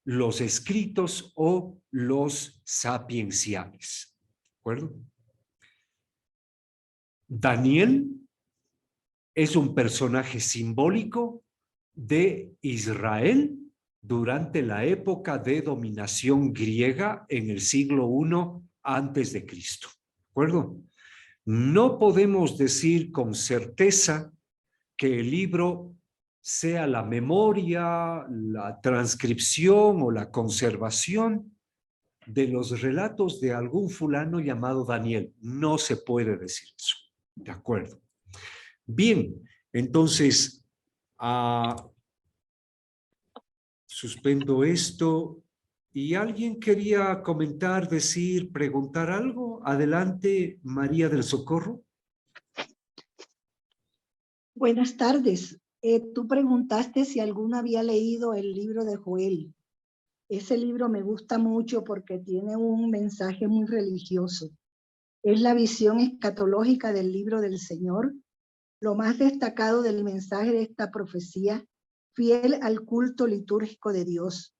los escritos o los sapienciales. ¿De acuerdo? Daniel es un personaje simbólico de Israel durante la época de dominación griega en el siglo I antes de Cristo. ¿De acuerdo? No podemos decir con certeza que el libro sea la memoria, la transcripción o la conservación de los relatos de algún fulano llamado Daniel. No se puede decir eso. ¿De acuerdo? Bien, entonces, suspendo esto. ¿Y alguien quería comentar, decir, preguntar algo? Adelante, María del Socorro. Buenas tardes. Tú preguntaste si alguno había leído el libro de Joel. Ese libro me gusta mucho porque tiene un mensaje muy religioso. Es la visión escatológica del libro del Señor. Lo más destacado del mensaje de esta profecía, fiel al culto litúrgico de Dios.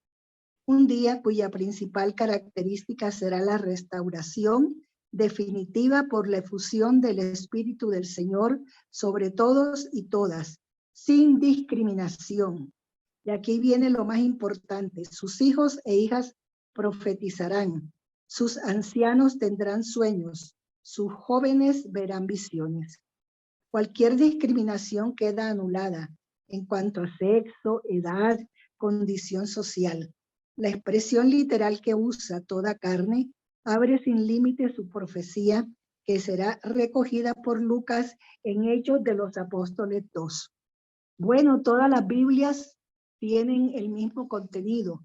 Un día cuya principal característica será la restauración definitiva por la efusión del Espíritu del Señor sobre todos y todas, sin discriminación. Y aquí viene lo más importante: sus hijos e hijas profetizarán, sus ancianos tendrán sueños, sus jóvenes verán visiones. Cualquier discriminación queda anulada en cuanto a sexo, edad, condición social. La expresión literal que usa toda carne abre sin límite su profecía, que será recogida por Lucas en Hechos de los Apóstoles 2. Bueno, todas las Biblias tienen el mismo contenido,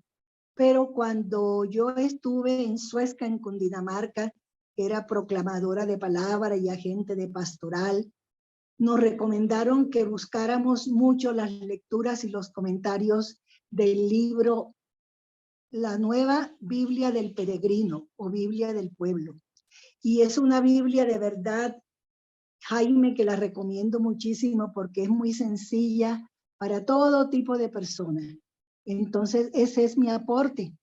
pero cuando yo estuve en Suezca, en Cundinamarca, que era proclamadora de palabra y agente de pastoral, nos recomendaron que buscáramos mucho las lecturas y los comentarios del libro La Nueva Biblia del Peregrino o Biblia del Pueblo. Y es una Biblia de verdad, Jaime, que la recomiendo muchísimo porque es muy sencilla para todo tipo de personas. Entonces, ese es mi aporte.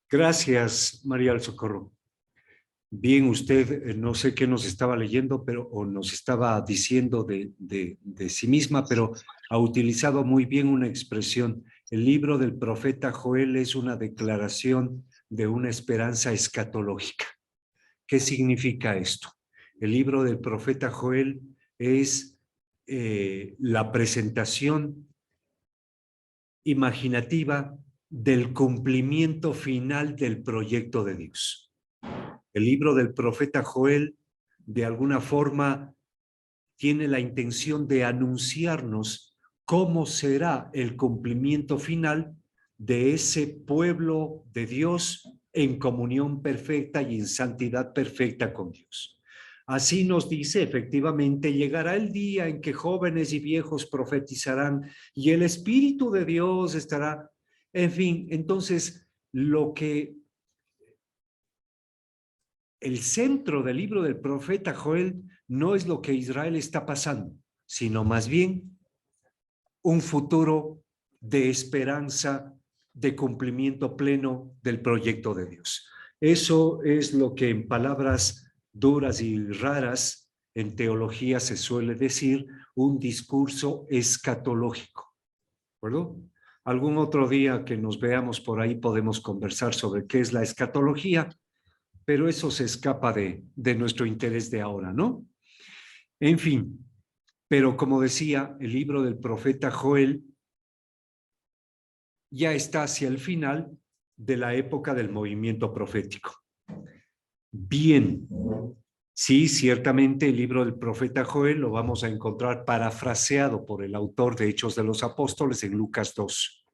Gracias, María del Socorro. Bien, usted no sé qué nos estaba leyendo, pero o nos estaba diciendo de sí misma, pero ha utilizado muy bien una expresión. El libro del profeta Joel es una declaración de una esperanza escatológica. ¿Qué significa esto? El libro del profeta Joel es la presentación imaginativa del cumplimiento final del proyecto de Dios. El libro del profeta Joel, de alguna forma, tiene la intención de anunciarnos cómo será el cumplimiento final de ese pueblo de Dios en comunión perfecta y en santidad perfecta con Dios. Así nos dice, efectivamente, llegará el día en que jóvenes y viejos profetizarán y el Espíritu de Dios estará, en fin, entonces lo que el centro del libro del profeta Joel no es lo que Israel está pasando, sino más bien un futuro de esperanza, de cumplimiento pleno del proyecto de Dios. Eso es lo que en palabras duras y raras en teología se suele decir un discurso escatológico. ¿De acuerdo? Algún otro día que nos veamos por ahí podemos conversar sobre qué es la escatología, pero eso se escapa de nuestro interés de ahora, ¿no? En fin, pero como decía, el libro del profeta Joel ya está hacia el final de la época del movimiento profético. Bien, sí, ciertamente el libro del profeta Joel lo vamos a encontrar parafraseado por el autor de Hechos de los Apóstoles en Lucas 2.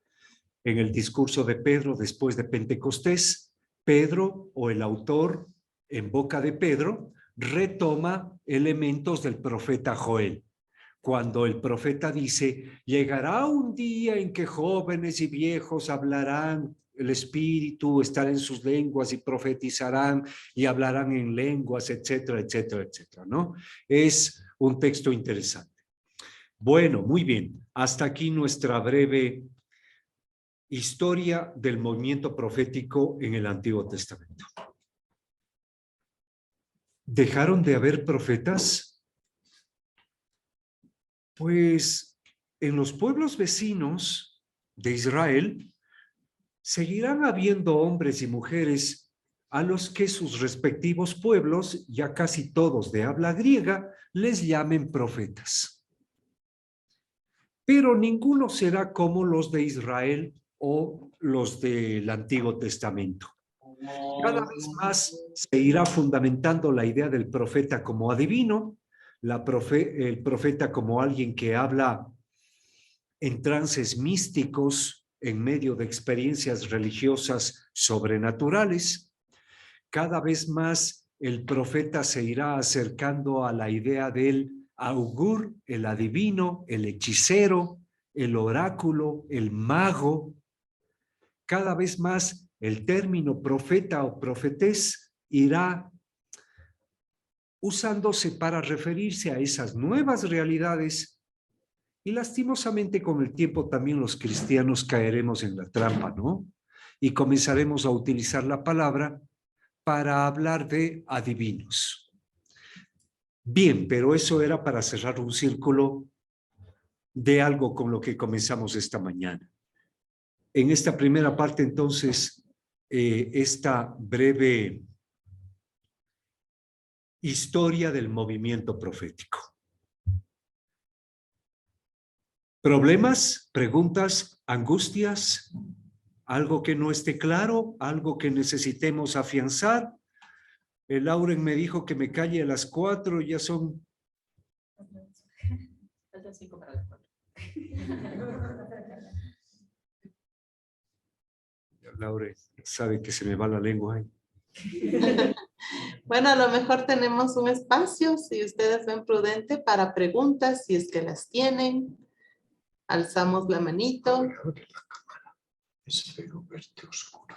En el discurso de Pedro después de Pentecostés, Pedro o el autor en boca de Pedro retoma elementos del profeta Joel. Cuando el profeta dice, llegará un día en que jóvenes y viejos hablarán, el Espíritu estará en sus lenguas y profetizarán y hablarán en lenguas, etcétera, etcétera, etcétera, ¿no? Es un texto interesante. Bueno, muy bien. Hasta aquí nuestra breve historia del movimiento profético en el Antiguo Testamento. ¿Dejaron de haber profetas? Pues en los pueblos vecinos de Israel seguirán habiendo hombres y mujeres a los que sus respectivos pueblos, ya casi todos de habla griega, les llamen profetas. pero ninguno será como los de Israel o los del Antiguo Testamento. Cada vez más se irá fundamentando la idea del profeta como adivino, el profeta como alguien que habla en trances místicos en medio de experiencias religiosas sobrenaturales. Cada vez más el profeta se irá acercando a la idea del augur, el adivino, el hechicero, el oráculo, el mago. Cada vez más el término profeta o profetés irá usándose para referirse a esas nuevas realidades y lastimosamente con el tiempo también los cristianos caeremos en la trampa, ¿no? Y comenzaremos a utilizar la palabra para hablar de adivinos. Bien, pero eso era para cerrar un círculo de algo con lo que comenzamos esta mañana. En esta primera parte, entonces, esta breve historia del movimiento profético. ¿Problemas, preguntas, angustias? ¿Algo que no esté claro? ¿Algo que necesitemos afianzar? El Lauren me dijo que me calle a las 4, ya son... Faltan 5 para las 4. Lauren sabe que se me va la lengua ahí. Bueno, a lo mejor tenemos un espacio, si ustedes ven prudente, para preguntas, si es que las tienen. Alzamos la manito. Espero verte oscuro.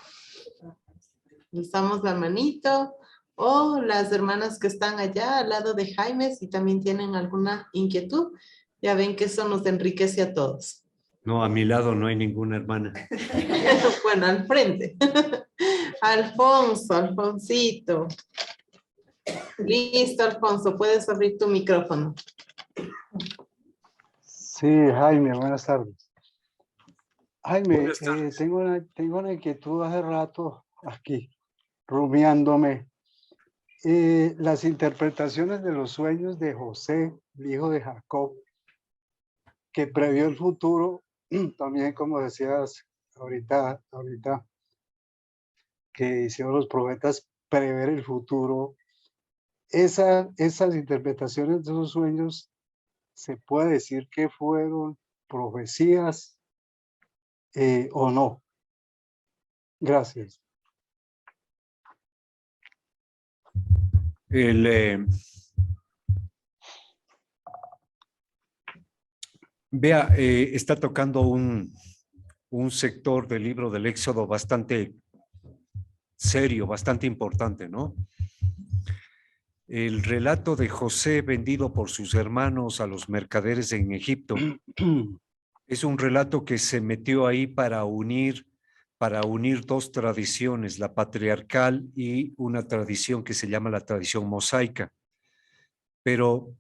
Alzamos la manito. O las hermanas que están allá al lado de Jaime, si también tienen alguna inquietud, ya ven que eso nos enriquece a todos. No, a mi lado no hay ninguna hermana. Bueno, al frente. Alfonso, Alfonsito. Listo, Alfonso, puedes abrir tu micrófono. Sí, Jaime, buenas tardes. Jaime, Buenas tardes. tengo una inquietud hace rato aquí, rumiándome. Las interpretaciones de los sueños de José, el hijo de Jacob, que previó el futuro, también como decías ahorita, que hicieron los profetas prever el futuro. Esas interpretaciones de esos sueños, ¿se puede decir que fueron profecías o no? Gracias. Vea, está tocando un sector del libro del Éxodo bastante serio, bastante importante, ¿no? El relato de José vendido por sus hermanos a los mercaderes en Egipto es un relato que se metió ahí para unir dos tradiciones, la patriarcal y una tradición que se llama la tradición mosaica. Pero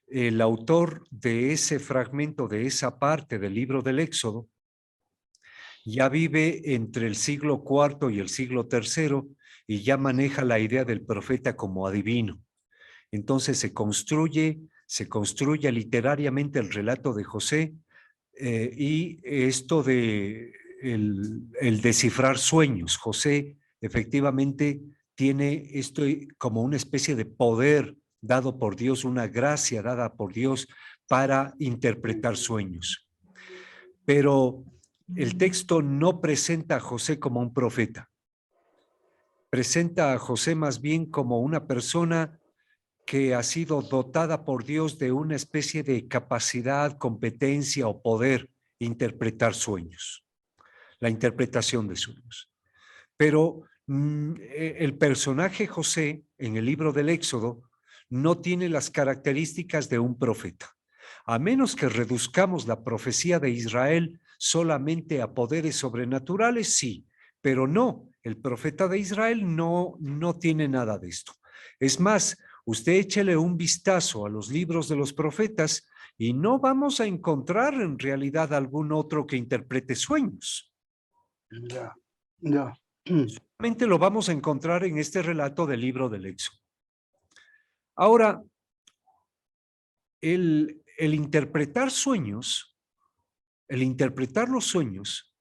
el autor de ese fragmento, de esa parte del libro del Éxodo, ya vive entre el siglo IV y el siglo III y ya maneja la idea del profeta como adivino. Entonces se construye literariamente el relato de José y esto de el descifrar sueños. José efectivamente tiene esto como una especie de poder dado por Dios, una gracia dada por Dios para interpretar sueños. Pero el texto no presenta a José como un profeta. Presenta a José más bien como una persona que ha sido dotada por Dios de una especie de capacidad, competencia o poder interpretar sueños, la interpretación de sueños. Pero el personaje José en el libro del Éxodo no tiene las características de un profeta. A menos que reduzcamos la profecía de Israel solamente a poderes sobrenaturales, sí, pero no, el profeta de Israel no tiene nada de esto. Es más, usted échele un vistazo a los libros de los profetas y no vamos a encontrar en realidad algún otro que interprete sueños. Ya. Solamente lo vamos a encontrar en este relato del libro del Éxodo. Ahora, el interpretar sueños el interpretar los sueños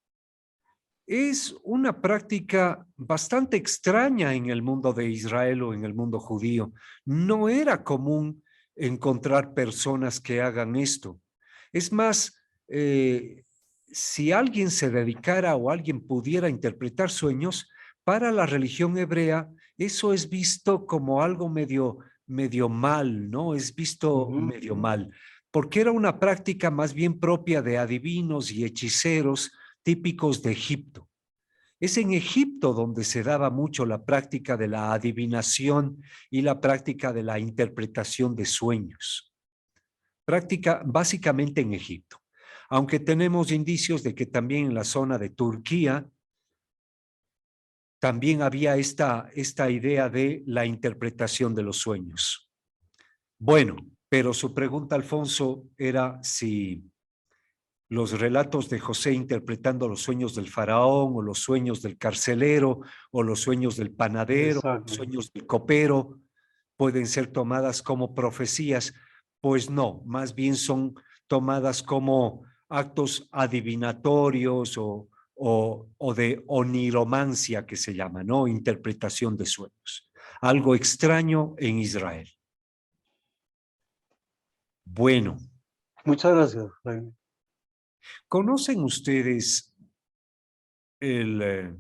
es una práctica bastante extraña en el mundo de Israel o en el mundo judío. No era común encontrar personas que hagan esto. Es más, si alguien se dedicara o alguien pudiera interpretar sueños, para la religión hebrea, eso es visto como algo medio mal, ¿no? Es visto medio mal, porque era una práctica más bien propia de adivinos y hechiceros típicos de Egipto. Es en Egipto donde se daba mucho la práctica de la adivinación y la práctica de la interpretación de sueños. Práctica básicamente en Egipto, aunque tenemos indicios de que también en la zona de Turquía también había esta idea de la interpretación de los sueños. Bueno, pero su pregunta, Alfonso, era si los relatos de José interpretando los sueños del faraón o los sueños del carcelero o los sueños del panadero, los sueños del copero pueden ser tomadas como profecías. Pues no, más bien son tomadas como actos adivinatorios o de oniromancia que se llama, ¿no? Interpretación de sueños. Algo extraño en Israel. Bueno. Muchas gracias, Jaime. ¿Conocen ustedes el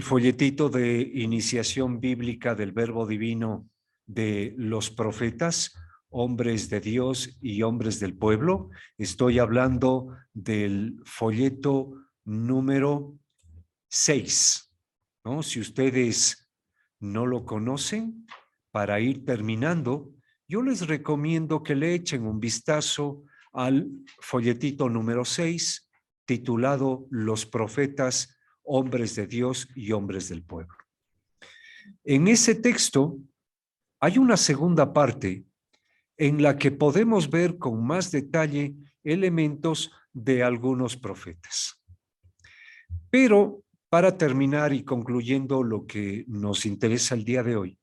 folletito de iniciación bíblica del Verbo Divino de los profetas, hombres de Dios y hombres del pueblo? Estoy hablando del folleto número 6, ¿no? Si ustedes no lo conocen, para ir terminando, yo les recomiendo que le echen un vistazo al folletito número 6, titulado Los profetas, hombres de Dios y hombres del pueblo. En ese texto hay una segunda parte en la que podemos ver con más detalle elementos de algunos profetas. Pero para terminar y concluyendo lo que nos interesa el día de hoy,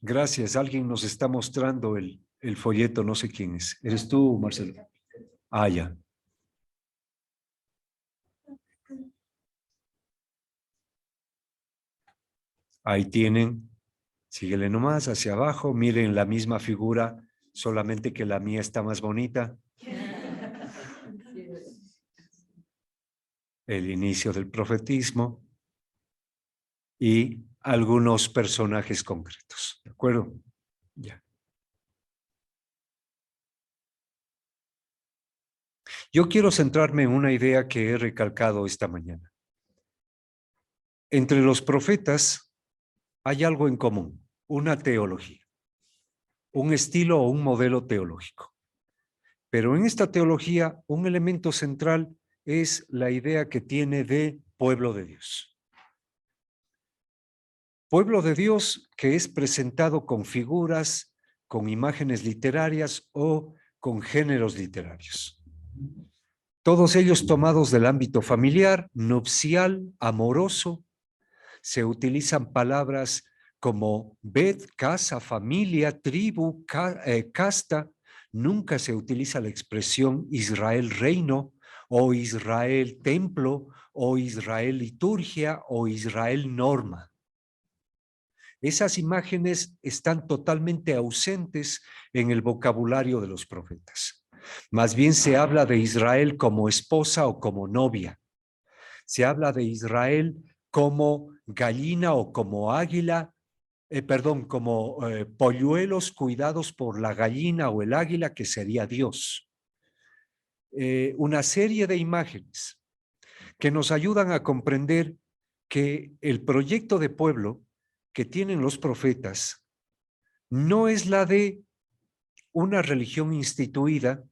gracias, alguien nos está mostrando el folleto, no sé quién es. ¿Eres tú, Marcelo? Ah, ya. Ahí tienen, síguele nomás hacia abajo, miren la misma figura, solamente que la mía está más bonita. El inicio del profetismo y algunos personajes concretos, ¿de acuerdo? Ya. Yo quiero centrarme en una idea que he recalcado esta mañana. Entre los profetas hay algo en común, una teología, un estilo o un modelo teológico. Pero en esta teología, un elemento central es la idea que tiene de pueblo de Dios. Pueblo de Dios que es presentado con figuras, con imágenes literarias o con géneros literarios. Todos ellos tomados del ámbito familiar, nupcial, amoroso. Se utilizan palabras como bet, casa, familia, tribu, casta. Nunca se utiliza la expresión Israel reino o Israel templo o Israel liturgia o Israel norma. Esas imágenes están totalmente ausentes en el vocabulario de los profetas. Más bien se habla de Israel como esposa o como novia. Se habla de Israel como gallina o como águila, como polluelos cuidados por la gallina o el águila, que sería Dios. Una serie de imágenes que nos ayudan a comprender que el proyecto de pueblo que tienen los profetas no es la de una religión instituida,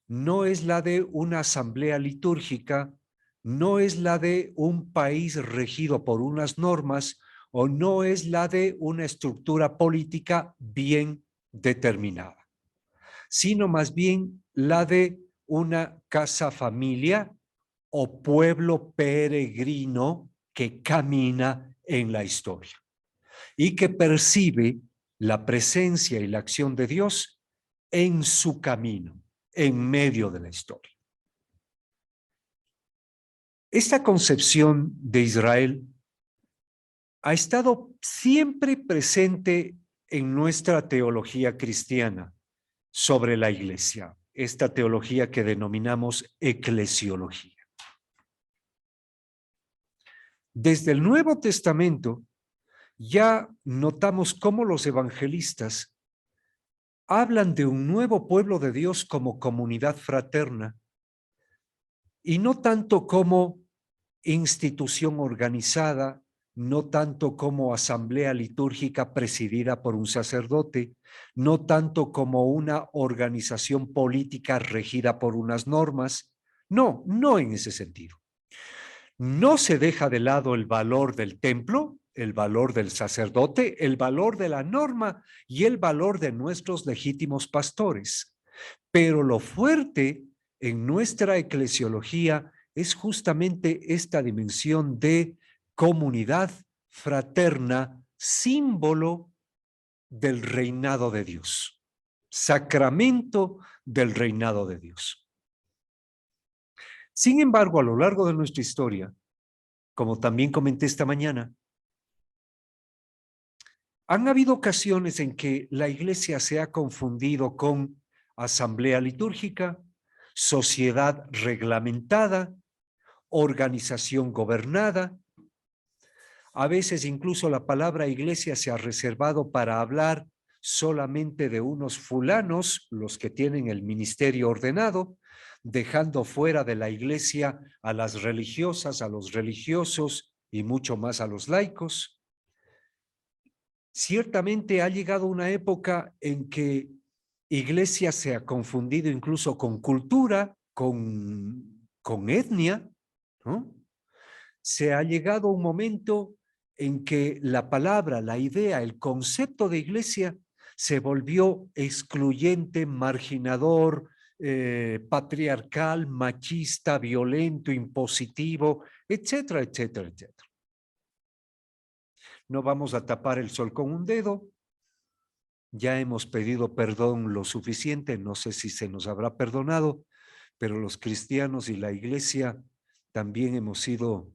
no es la de una asamblea litúrgica, no es la de un país regido por unas normas o no es la de una estructura política bien determinada, sino más bien la de una casa familia o pueblo peregrino que camina en la historia y que percibe la presencia y la acción de Dios en su camino, en medio de la historia. Esta concepción de Israel ha estado siempre presente en nuestra teología cristiana sobre la iglesia, esta teología que denominamos eclesiología. Desde el Nuevo Testamento ya notamos cómo los evangelistas hablan de un nuevo pueblo de Dios como comunidad fraterna y no tanto como institución organizada, no tanto como asamblea litúrgica presidida por un sacerdote, no tanto como una organización política regida por unas normas. No, no en ese sentido. No se deja de lado el valor del templo, el valor del sacerdote, el valor de la norma y el valor de nuestros legítimos pastores. Pero lo fuerte en nuestra eclesiología es justamente esta dimensión de comunidad fraterna, símbolo del reinado de Dios, sacramento del reinado de Dios. Sin embargo, a lo largo de nuestra historia, como también comenté esta mañana, han habido ocasiones en que la iglesia se ha confundido con asamblea litúrgica, sociedad reglamentada, organización gobernada. A veces incluso la palabra iglesia se ha reservado para hablar solamente de unos fulanos, los que tienen el ministerio ordenado, dejando fuera de la iglesia a las religiosas, a los religiosos y mucho más a los laicos. Ciertamente ha llegado una época en que iglesia se ha confundido incluso con cultura, con etnia, ¿no? Se ha llegado un momento en que la palabra, la idea, el concepto de iglesia se volvió excluyente, marginador, patriarcal, machista, violento, impositivo, etcétera, etcétera, etcétera. No vamos a tapar el sol con un dedo. Ya hemos pedido perdón lo suficiente, no sé si se nos habrá perdonado, pero los cristianos y la iglesia también hemos sido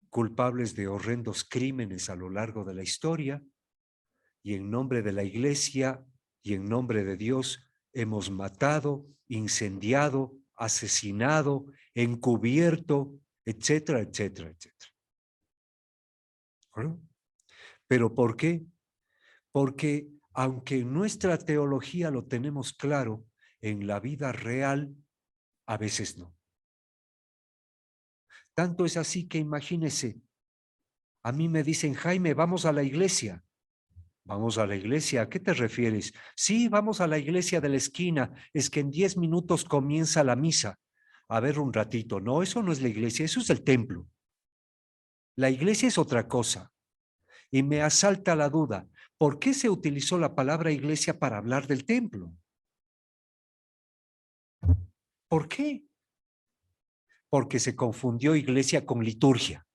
culpables de horrendos crímenes a lo largo de la historia, y en nombre de la iglesia y en nombre de Dios hemos matado, incendiado, asesinado, encubierto, etcétera, etcétera, etcétera. ¿No? ¿Pero por qué? Porque aunque en nuestra teología lo tenemos claro, en la vida real a veces no. Tanto es así que imagínese, a mí me dicen, Jaime, vamos a la iglesia. Vamos a la iglesia, ¿a qué te refieres? Sí, vamos a la iglesia de la esquina, es que en 10 minutos comienza la misa. A ver un ratito, no, eso no es la iglesia, eso es el templo. La iglesia es otra cosa. Y me asalta la duda, ¿por qué se utilizó la palabra iglesia para hablar del templo? ¿Por qué? Porque se confundió iglesia con liturgia.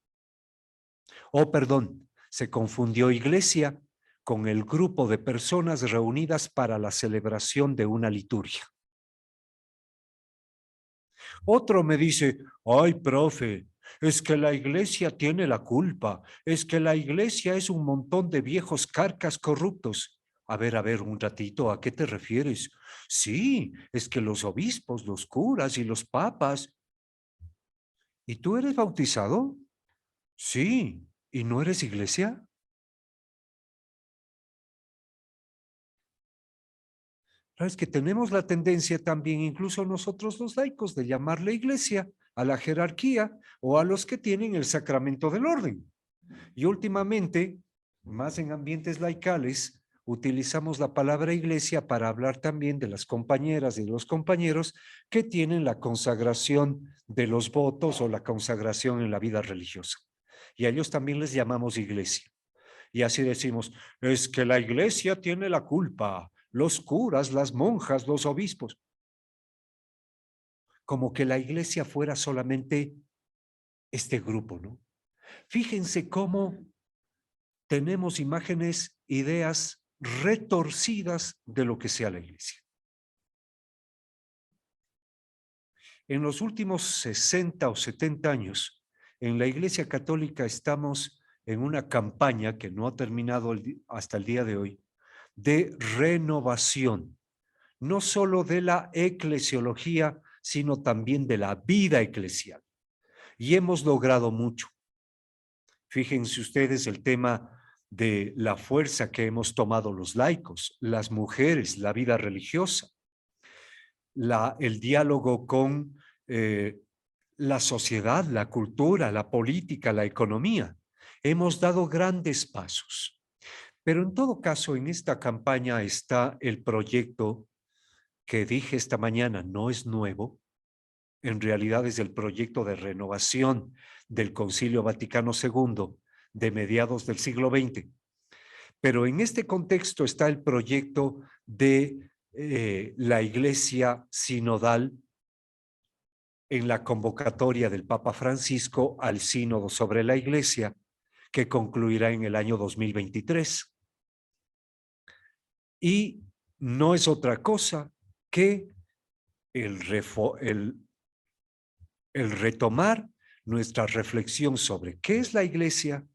Oh, perdón, se confundió iglesia con el grupo de personas reunidas para la celebración de una liturgia. Otro me dice, ay, profe, es que la iglesia tiene la culpa, es que la iglesia es un montón de viejos carcas corruptos. A ver, un ratito, ¿a qué te refieres? Sí, es que los obispos, los curas y los papas. ¿Y tú eres bautizado? Sí, ¿y no eres iglesia? Es que tenemos la tendencia también, incluso nosotros los laicos, de llamarle iglesia a la jerarquía o a los que tienen el sacramento del orden. Y últimamente, más en ambientes laicales, utilizamos la palabra iglesia para hablar también de las compañeras y los compañeros que tienen la consagración de los votos o la consagración en la vida religiosa. Y a ellos también les llamamos iglesia. Y así decimos, es que la iglesia tiene la culpa, los curas, las monjas, los obispos. Como que la iglesia fuera solamente este grupo, ¿no? Fíjense cómo tenemos imágenes, ideas retorcidas de lo que sea la Iglesia. En los últimos 60 o 70 años, en la Iglesia Católica estamos en una campaña que no ha terminado hasta el día de hoy, de renovación, no solo de la eclesiología, sino también de la vida eclesial. Y hemos logrado mucho. Fíjense ustedes el tema de la fuerza que hemos tomado los laicos, las mujeres, la vida religiosa, el diálogo con la sociedad, la cultura, la política, la economía. Hemos dado grandes pasos. Pero en todo caso, en esta campaña está el proyecto que dije esta mañana, no es nuevo, en realidad es el proyecto de renovación del Concilio Vaticano II de mediados del siglo XX. Pero en este contexto está el proyecto de la Iglesia Sinodal en la convocatoria del Papa Francisco al Sínodo sobre la Iglesia, que concluirá en el año 2023. Y no es otra cosa que el retomar nuestra reflexión sobre qué es la Iglesia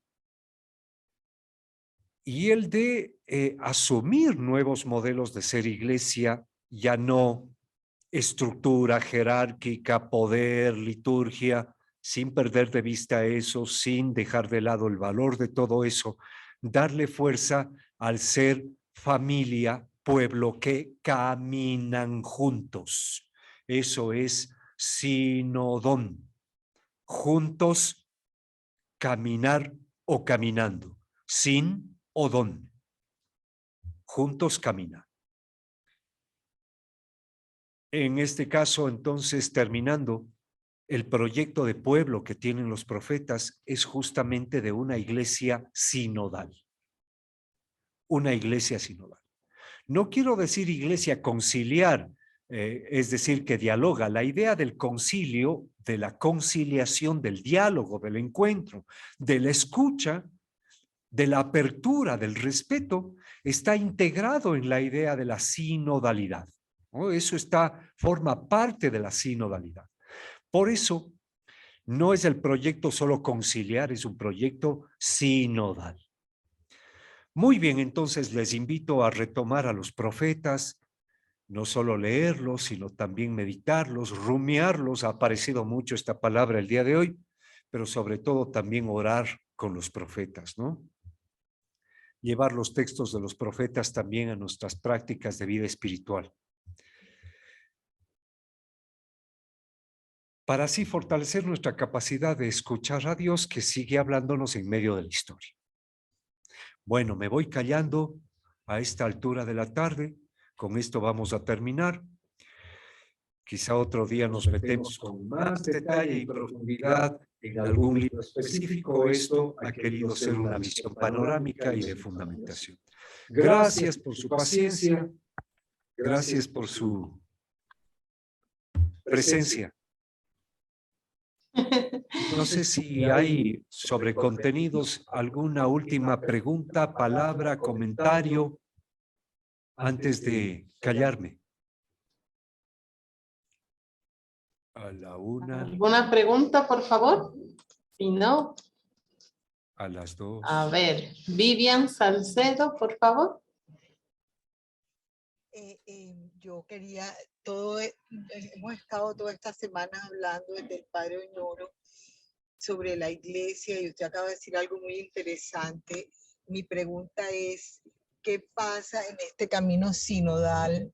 y el de asumir nuevos modelos de ser Iglesia, ya no estructura jerárquica, poder, liturgia, sin perder de vista eso, sin dejar de lado el valor de todo eso, darle fuerza al ser familia, pueblo que caminan juntos. Eso es sinodón. Juntos, caminar o caminando. Sin o don. Juntos caminar. En este caso, entonces, terminando, el proyecto de pueblo que tienen los profetas es justamente de una iglesia sinodal. Una iglesia sinodal. No quiero decir iglesia conciliar, es decir, que dialoga. La idea del concilio, de la conciliación, del diálogo, del encuentro, de la escucha, de la apertura, del respeto, está integrado en la idea de la sinodalidad. ¿No? Eso forma parte de la sinodalidad. Por eso, no es el proyecto solo conciliar, es un proyecto sinodal. Muy bien, entonces les invito a retomar a los profetas, no solo leerlos, sino también meditarlos, rumiarlos. Ha aparecido mucho esta palabra el día de hoy, pero sobre todo también orar con los profetas, ¿no? Llevar los textos de los profetas también a nuestras prácticas de vida espiritual. Para así fortalecer nuestra capacidad de escuchar a Dios que sigue hablándonos en medio de la historia. Bueno, me voy callando a esta altura de la tarde. Con esto vamos a terminar. Quizá otro día nos metemos con más detalle y profundidad en algún libro específico. Esto ha querido ser una visión panorámica y de fundamentación. Gracias por su paciencia. Gracias por su presencia. No sé si hay sobre contenidos alguna última pregunta, palabra, comentario antes de callarme. A la 1. ¿Alguna pregunta, por favor? Si no, A las 2. a ver, Vivian Salcedo, por favor. Yo quería, hemos estado toda esta semana hablando desde el Padre Oñoro sobre la iglesia y usted acaba de decir algo muy interesante. Mi pregunta es, ¿qué pasa en este camino sinodal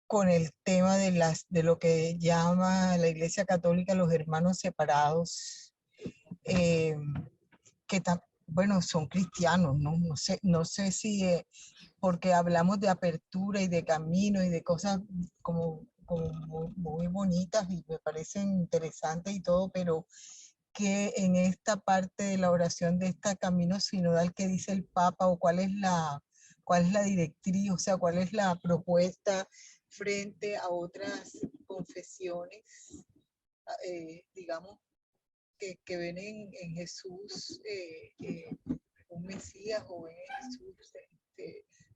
con el tema de lo que llama la Iglesia Católica los hermanos separados? Bueno, son cristianos, ¿no? No sé si, porque hablamos de apertura y de camino y de cosas como muy bonitas y me parecen interesantes y todo, pero que en esta parte de la oración de este camino sinodal, ¿qué dice el Papa o cuál es la directriz, o sea, cuál es la propuesta frente a otras confesiones, digamos, que ven en Jesús un Mesías o ven en Jesús,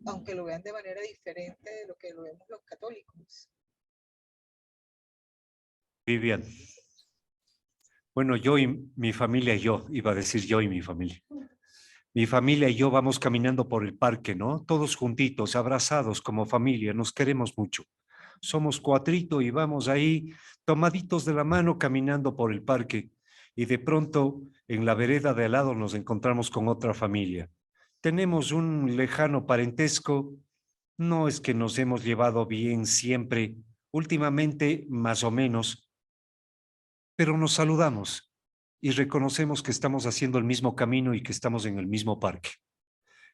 aunque lo vean de manera diferente de lo que lo vemos los católicos. Vivian. Bueno, yo y mi familia y yo, iba a decir yo y mi familia. Mi familia y yo vamos caminando por el parque, ¿no? Todos juntitos, abrazados como familia, nos queremos mucho. Somos cuatrito y vamos ahí tomaditos de la mano caminando por el parque y de pronto en la vereda de al lado nos encontramos con otra familia. Tenemos un lejano parentesco, no es que nos hemos llevado bien siempre, últimamente más o menos, pero nos saludamos y reconocemos que estamos haciendo el mismo camino y que estamos en el mismo parque,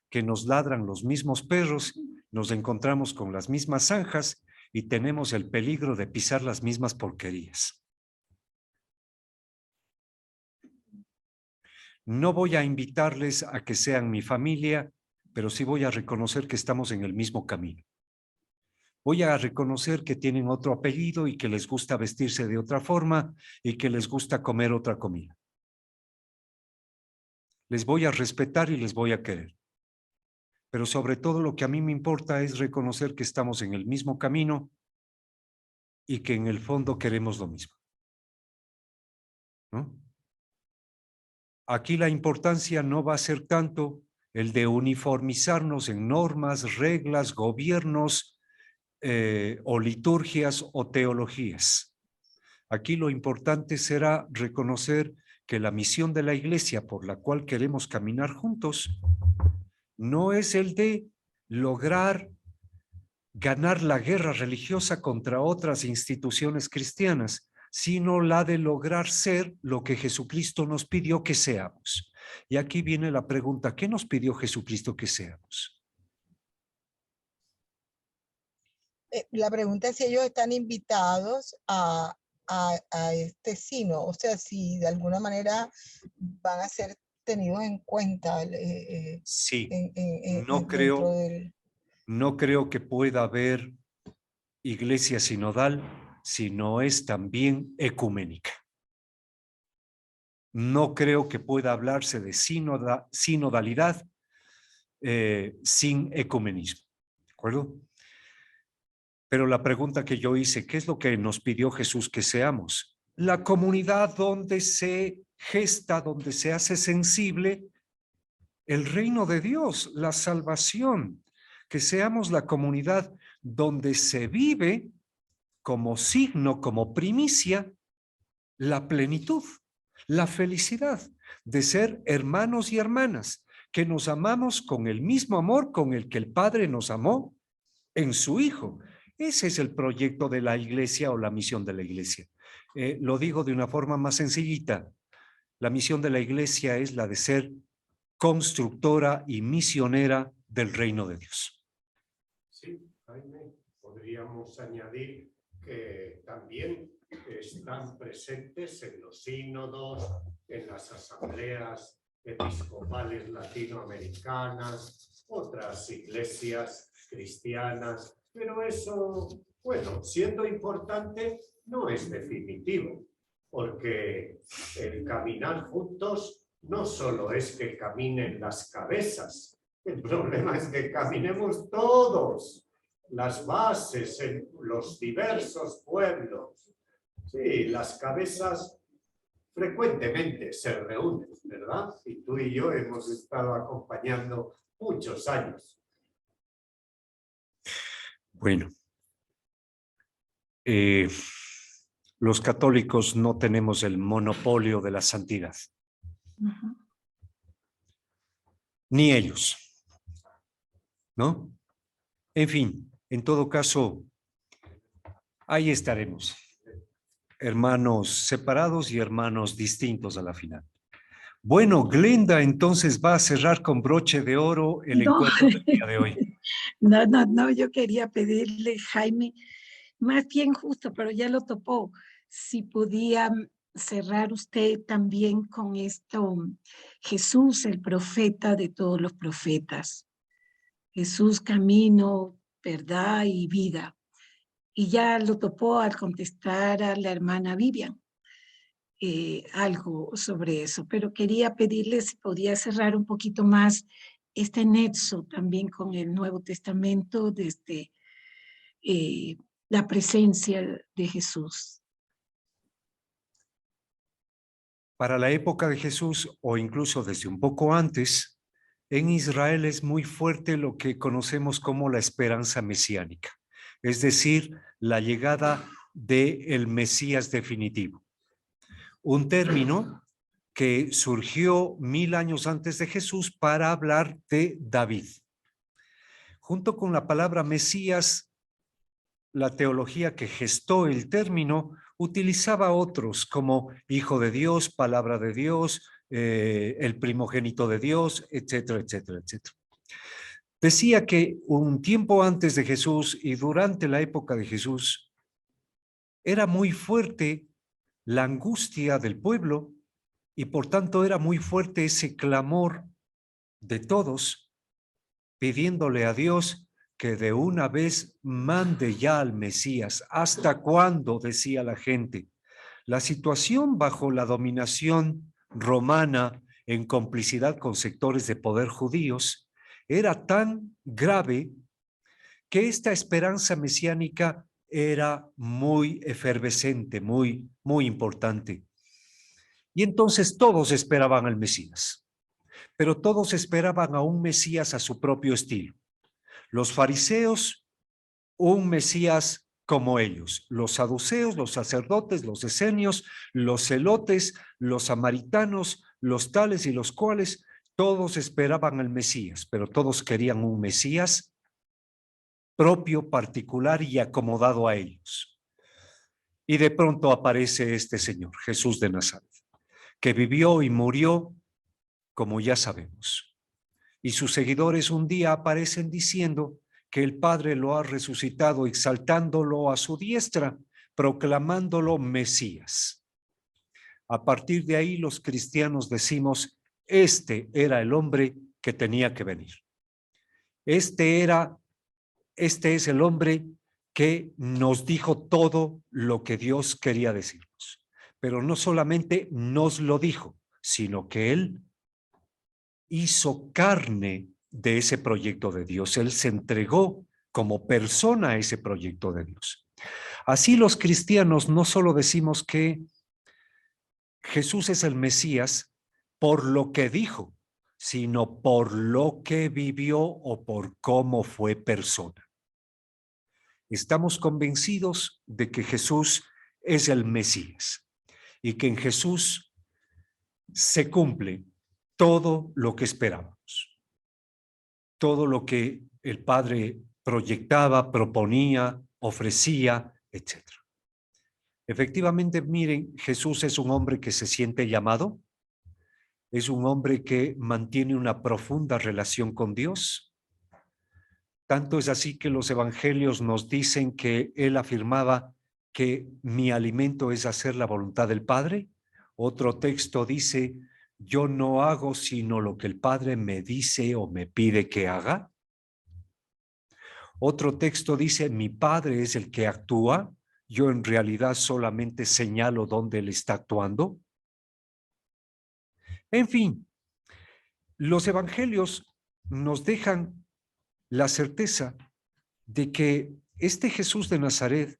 que nos ladran los mismos perros, nos encontramos con las mismas zanjas y tenemos el peligro de pisar las mismas porquerías. No voy a invitarles a que sean mi familia, pero sí voy a reconocer que estamos en el mismo camino. Voy a reconocer que tienen otro apellido y que les gusta vestirse de otra forma y que les gusta comer otra comida. Les voy a respetar y les voy a querer. Pero sobre todo lo que a mí me importa es reconocer que estamos en el mismo camino y que en el fondo queremos lo mismo, ¿no? Aquí la importancia no va a ser tanto el de uniformizarnos en normas, reglas, gobiernos o liturgias o teologías. Aquí lo importante será reconocer que la misión de la Iglesia por la cual queremos caminar juntos no es el de lograr ganar la guerra religiosa contra otras instituciones cristianas, sino la de lograr ser lo que Jesucristo nos pidió que seamos. Y aquí viene la pregunta, ¿qué nos pidió Jesucristo que seamos? La pregunta es si ellos están invitados a este sino, o sea, si de alguna manera van a ser tenidos en cuenta. Sí, no creo que pueda haber iglesia sinodal si no es también ecuménica. No creo que pueda hablarse de sinodalidad sin ecumenismo, ¿de acuerdo? Pero la pregunta que yo hice, ¿qué es lo que nos pidió Jesús que seamos? La comunidad donde se gesta, donde se hace sensible el reino de Dios, la salvación, que seamos la comunidad donde se vive como signo, como primicia, la plenitud, la felicidad de ser hermanos y hermanas, que nos amamos con el mismo amor con el que el Padre nos amó en su Hijo. Ese es el proyecto de la Iglesia o la misión de la Iglesia. Lo digo de una forma más sencillita. La misión de la Iglesia es la de ser constructora y misionera del reino de Dios. Sí, Jaime, podríamos añadir que también están presentes en los sínodos, en las asambleas episcopales latinoamericanas, otras iglesias cristianas, pero eso, bueno, siendo importante, no es definitivo, porque el caminar juntos no solo es que caminen las cabezas, el problema es que caminemos todos, las bases en los diversos pueblos. Sí, las cabezas frecuentemente se reúnen, ¿verdad? Y tú y yo hemos estado acompañando muchos años. Bueno, los católicos no tenemos el monopolio de la santidad. Ni ellos, ¿no? En fin, en todo caso, ahí estaremos, hermanos separados y hermanos distintos a la final. Bueno, Glenda entonces va a cerrar con broche de oro el encuentro del día de hoy. No, yo quería pedirle, Jaime, más bien justo, pero ya lo topó, si podía cerrar usted también con esto, Jesús, el profeta de todos los profetas, Jesús, camino, verdad y vida. Y ya lo topó al contestar a la hermana Vivian. algo sobre eso, pero quería pedirle si podía cerrar un poquito más este nexo también con el Nuevo Testamento desde la presencia de Jesús. Para la época de Jesús, o incluso desde un poco antes, en Israel es muy fuerte lo que conocemos como la esperanza mesiánica, es decir, la llegada del Mesías definitivo. Un término que surgió 1000 años antes de Jesús para hablar de David. Junto con la palabra Mesías, la teología que gestó el término utilizaba otros como Hijo de Dios, Palabra de Dios, el primogénito de Dios, etcétera, etcétera, etcétera. Decía que un tiempo antes de Jesús y durante la época de Jesús era muy fuerte la angustia del pueblo y por tanto era muy fuerte ese clamor de todos pidiéndole a Dios que de una vez mande ya al Mesías. ¿Hasta cuándo? Decía la gente. La situación bajo la dominación romana en complicidad con sectores de poder judíos era tan grave que esta esperanza mesiánica era muy efervescente, muy importante. Y entonces todos esperaban al Mesías, pero todos esperaban a un Mesías a su propio estilo. Los fariseos, un Mesías como ellos. Los saduceos, los sacerdotes, los esenios, los celotes, los samaritanos, los tales y los cuales, todos esperaban al Mesías, pero todos querían un Mesías propio, particular y acomodado a ellos. Y de pronto aparece este Señor, Jesús de Nazaret, que vivió y murió, como ya sabemos. Y sus seguidores un día aparecen diciendo que el Padre lo ha resucitado, exaltándolo a su diestra, proclamándolo Mesías. A partir de ahí los cristianos decimos, este era el hombre que tenía que venir. Este es el hombre que nos dijo todo lo que Dios quería decirnos. Pero no solamente nos lo dijo, sino que Él hizo carne de ese proyecto de Dios. Él se entregó como persona a ese proyecto de Dios. Así los cristianos no solo decimos que Jesús es el Mesías por lo que dijo, sino por lo que vivió o por cómo fue persona. Estamos convencidos de que Jesús es el Mesías y que en Jesús se cumple todo lo que esperábamos, todo lo que el Padre proyectaba, proponía, ofrecía, etc. Efectivamente, miren, Jesús es un hombre que se siente llamado, es un hombre que mantiene una profunda relación con Dios. Tanto es así que los evangelios nos dicen que él afirmaba que mi alimento es hacer la voluntad del Padre. Otro texto dice, yo no hago sino lo que el Padre me dice o me pide que haga. Otro texto dice, mi Padre es el que actúa, yo en realidad solamente señalo dónde él está actuando. En fin, los evangelios nos dejan la certeza de que este Jesús de Nazaret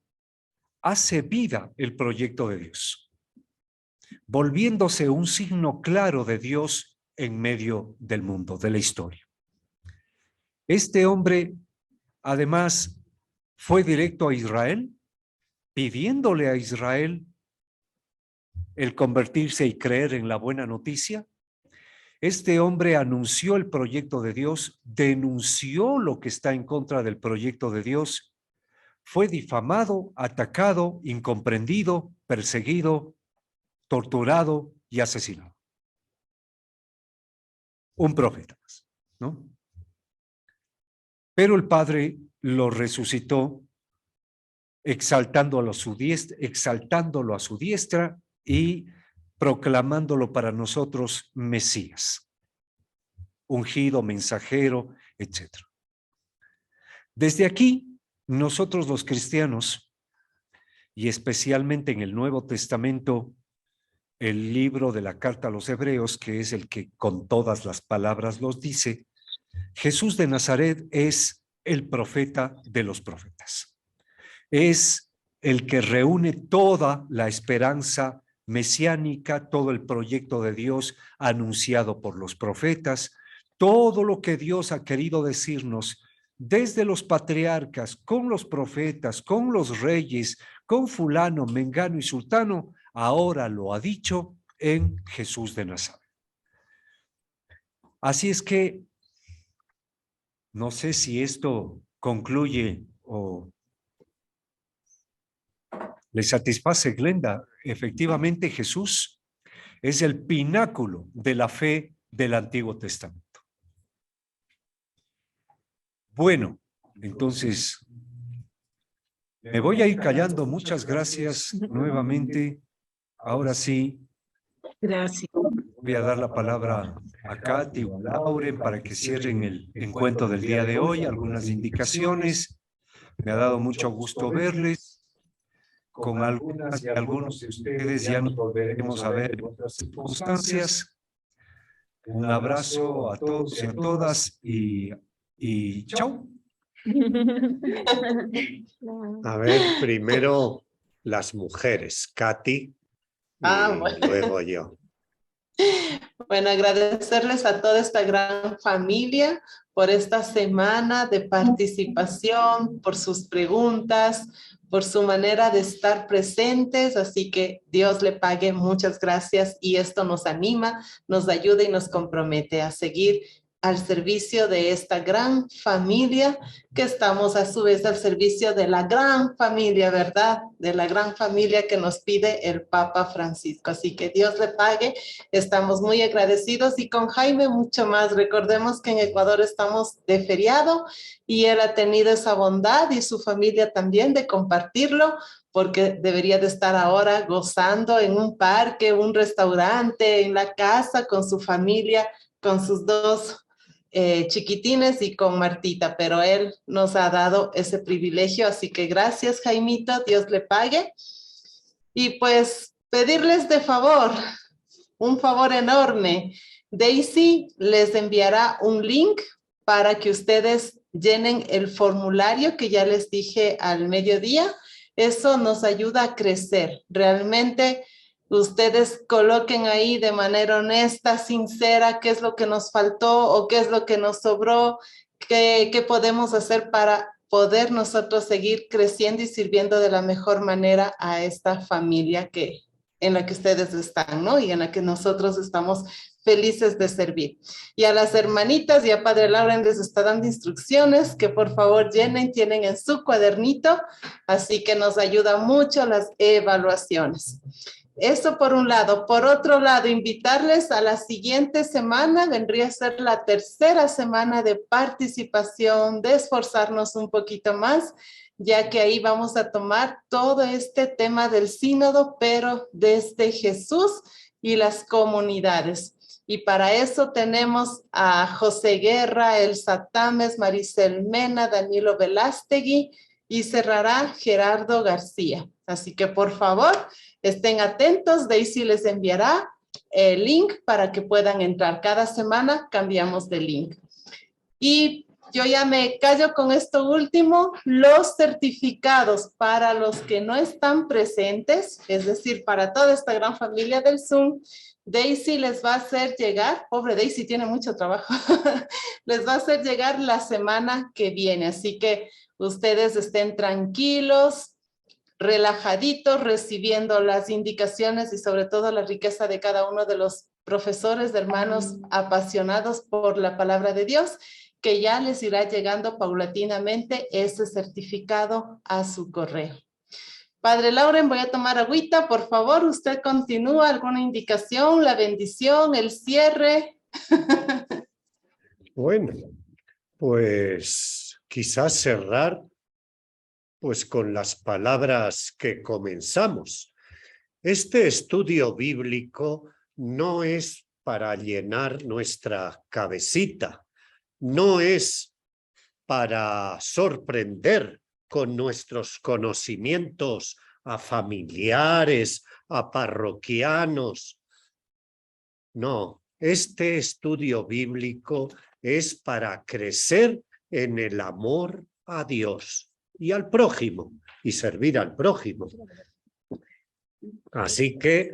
hace vida el proyecto de Dios, volviéndose un signo claro de Dios en medio del mundo, de la historia. Este hombre, además, fue directo a Israel, pidiéndole a Israel el convertirse y creer en la buena noticia. Este hombre anunció el proyecto de Dios, denunció lo que está en contra del proyecto de Dios, fue difamado, atacado, incomprendido, perseguido, torturado y asesinado. Un profeta, ¿no? Pero el Padre lo resucitó, exaltándolo a su diestra y proclamándolo para nosotros Mesías, ungido, mensajero, etc. Desde aquí, nosotros los cristianos, y especialmente en el Nuevo Testamento, el libro de la carta a los Hebreos, que es el que con todas las palabras los dice, Jesús de Nazaret es el profeta de los profetas. Es el que reúne toda la esperanza mesiánica, todo el proyecto de Dios anunciado por los profetas, todo lo que Dios ha querido decirnos desde los patriarcas, con los profetas, con los reyes, con fulano, mengano y sultano, ahora lo ha dicho en Jesús de Nazaret. Así es que no sé si esto concluye o le satisface, Glenda. Efectivamente, Jesús es el pináculo de la fe del Antiguo Testamento. Bueno, entonces me voy a ir callando. Muchas gracias nuevamente. Ahora sí. Gracias. Voy a dar la palabra a Katy o a Lauren para que cierren el encuentro del día de hoy, algunas indicaciones. Me ha dado mucho gusto verles. Con algunas y algunos de ustedes ya nos volveremos a ver en otras circunstancias. Un abrazo a todos y a todas y chao. A ver, primero las mujeres, Katy, Bueno. luego yo. Bueno, agradecerles a toda esta gran familia por esta semana de participación, por sus preguntas, por su manera de estar presentes. Así que Dios le pague, muchas gracias, y esto nos anima, nos ayuda y nos compromete a seguir al servicio de esta gran familia, que estamos a su vez al servicio de la gran familia, ¿verdad? De la gran familia que nos pide el Papa Francisco. Así que Dios le pague, estamos muy agradecidos, y con Jaime mucho más. Recordemos que en Ecuador estamos de feriado y él ha tenido esa bondad, y su familia también, de compartirlo, porque debería de estar ahora gozando en un parque, un restaurante, en la casa, con su familia, con sus dos chiquitines y con Martita, pero él nos ha dado ese privilegio, así que gracias, Jaimito, Dios le pague. Y pues pedirles de favor, un favor enorme. Daisy les enviará un link para que ustedes llenen el formulario que ya les dije al mediodía. Eso nos ayuda a crecer. Realmente ustedes coloquen ahí de manera honesta, sincera, qué es lo que nos faltó o qué es lo que nos sobró, qué podemos hacer para poder nosotros seguir creciendo y sirviendo de la mejor manera a esta familia en la que ustedes están, ¿no? Y en la que nosotros estamos felices de servir. Y a las hermanitas y a Padre Lauren les está dando instrucciones que por favor llenen, tienen en su cuadernito, así que nos ayuda mucho las evaluaciones. Eso por un lado. Por otro lado, invitarles a la siguiente semana, vendría a ser la tercera semana de participación, de esforzarnos un poquito más, ya que ahí vamos a tomar todo este tema del sínodo, pero desde Jesús y las comunidades. Y para eso tenemos a José Guerra, Elsa Tames, Maricel Mena, Danilo Velástegui, y cerrará Gerardo García. Así que por favor, estén atentos. Daisy les enviará el link para que puedan entrar. Cada semana cambiamos de link. Y yo ya me callo con esto último. Los certificados para los que no están presentes, es decir, para toda esta gran familia del Zoom, Daisy les va a hacer llegar, pobre Daisy tiene mucho trabajo, les va a hacer llegar la semana que viene. Así que ustedes estén tranquilos, relajaditos, recibiendo las indicaciones y sobre todo la riqueza de cada uno de los profesores, de hermanos apasionados por la palabra de Dios, que ya les irá llegando paulatinamente ese certificado a su correo. Padre Lauren, voy a tomar agüita, por favor, usted continúa, alguna indicación, la bendición, el cierre. Bueno, pues quizás cerrar pues con las palabras que comenzamos. Este estudio bíblico no es para llenar nuestra cabecita, no es para sorprender con nuestros conocimientos a familiares, a parroquianos. No, este estudio bíblico es para crecer en el amor a Dios y al prójimo, y servir al prójimo. Así que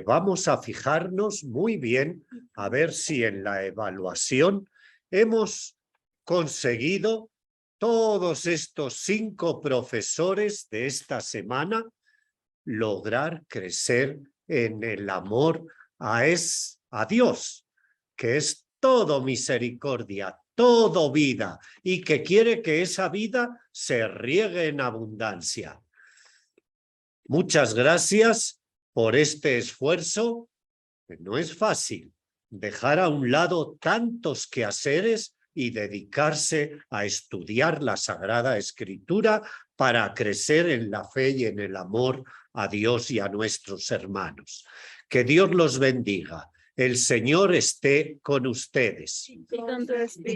vamos a fijarnos muy bien a ver si en la evaluación hemos conseguido todos estos 5 profesores de esta semana lograr crecer en el amor a Dios, que es todo misericordia, todo vida, y que quiere que esa vida se riegue en abundancia. Muchas gracias por este esfuerzo, que no es fácil dejar a un lado tantos quehaceres y dedicarse a estudiar la Sagrada Escritura para crecer en la fe y en el amor a Dios y a nuestros hermanos. Que Dios los bendiga. El Señor esté con ustedes. Y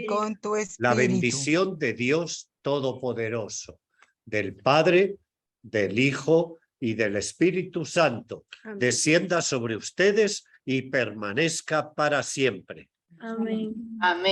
con tu espíritu. La bendición de Dios Todopoderoso, del Padre, del Hijo y del Espíritu Santo, descienda sobre ustedes y permanezca para siempre. Amén. Amén.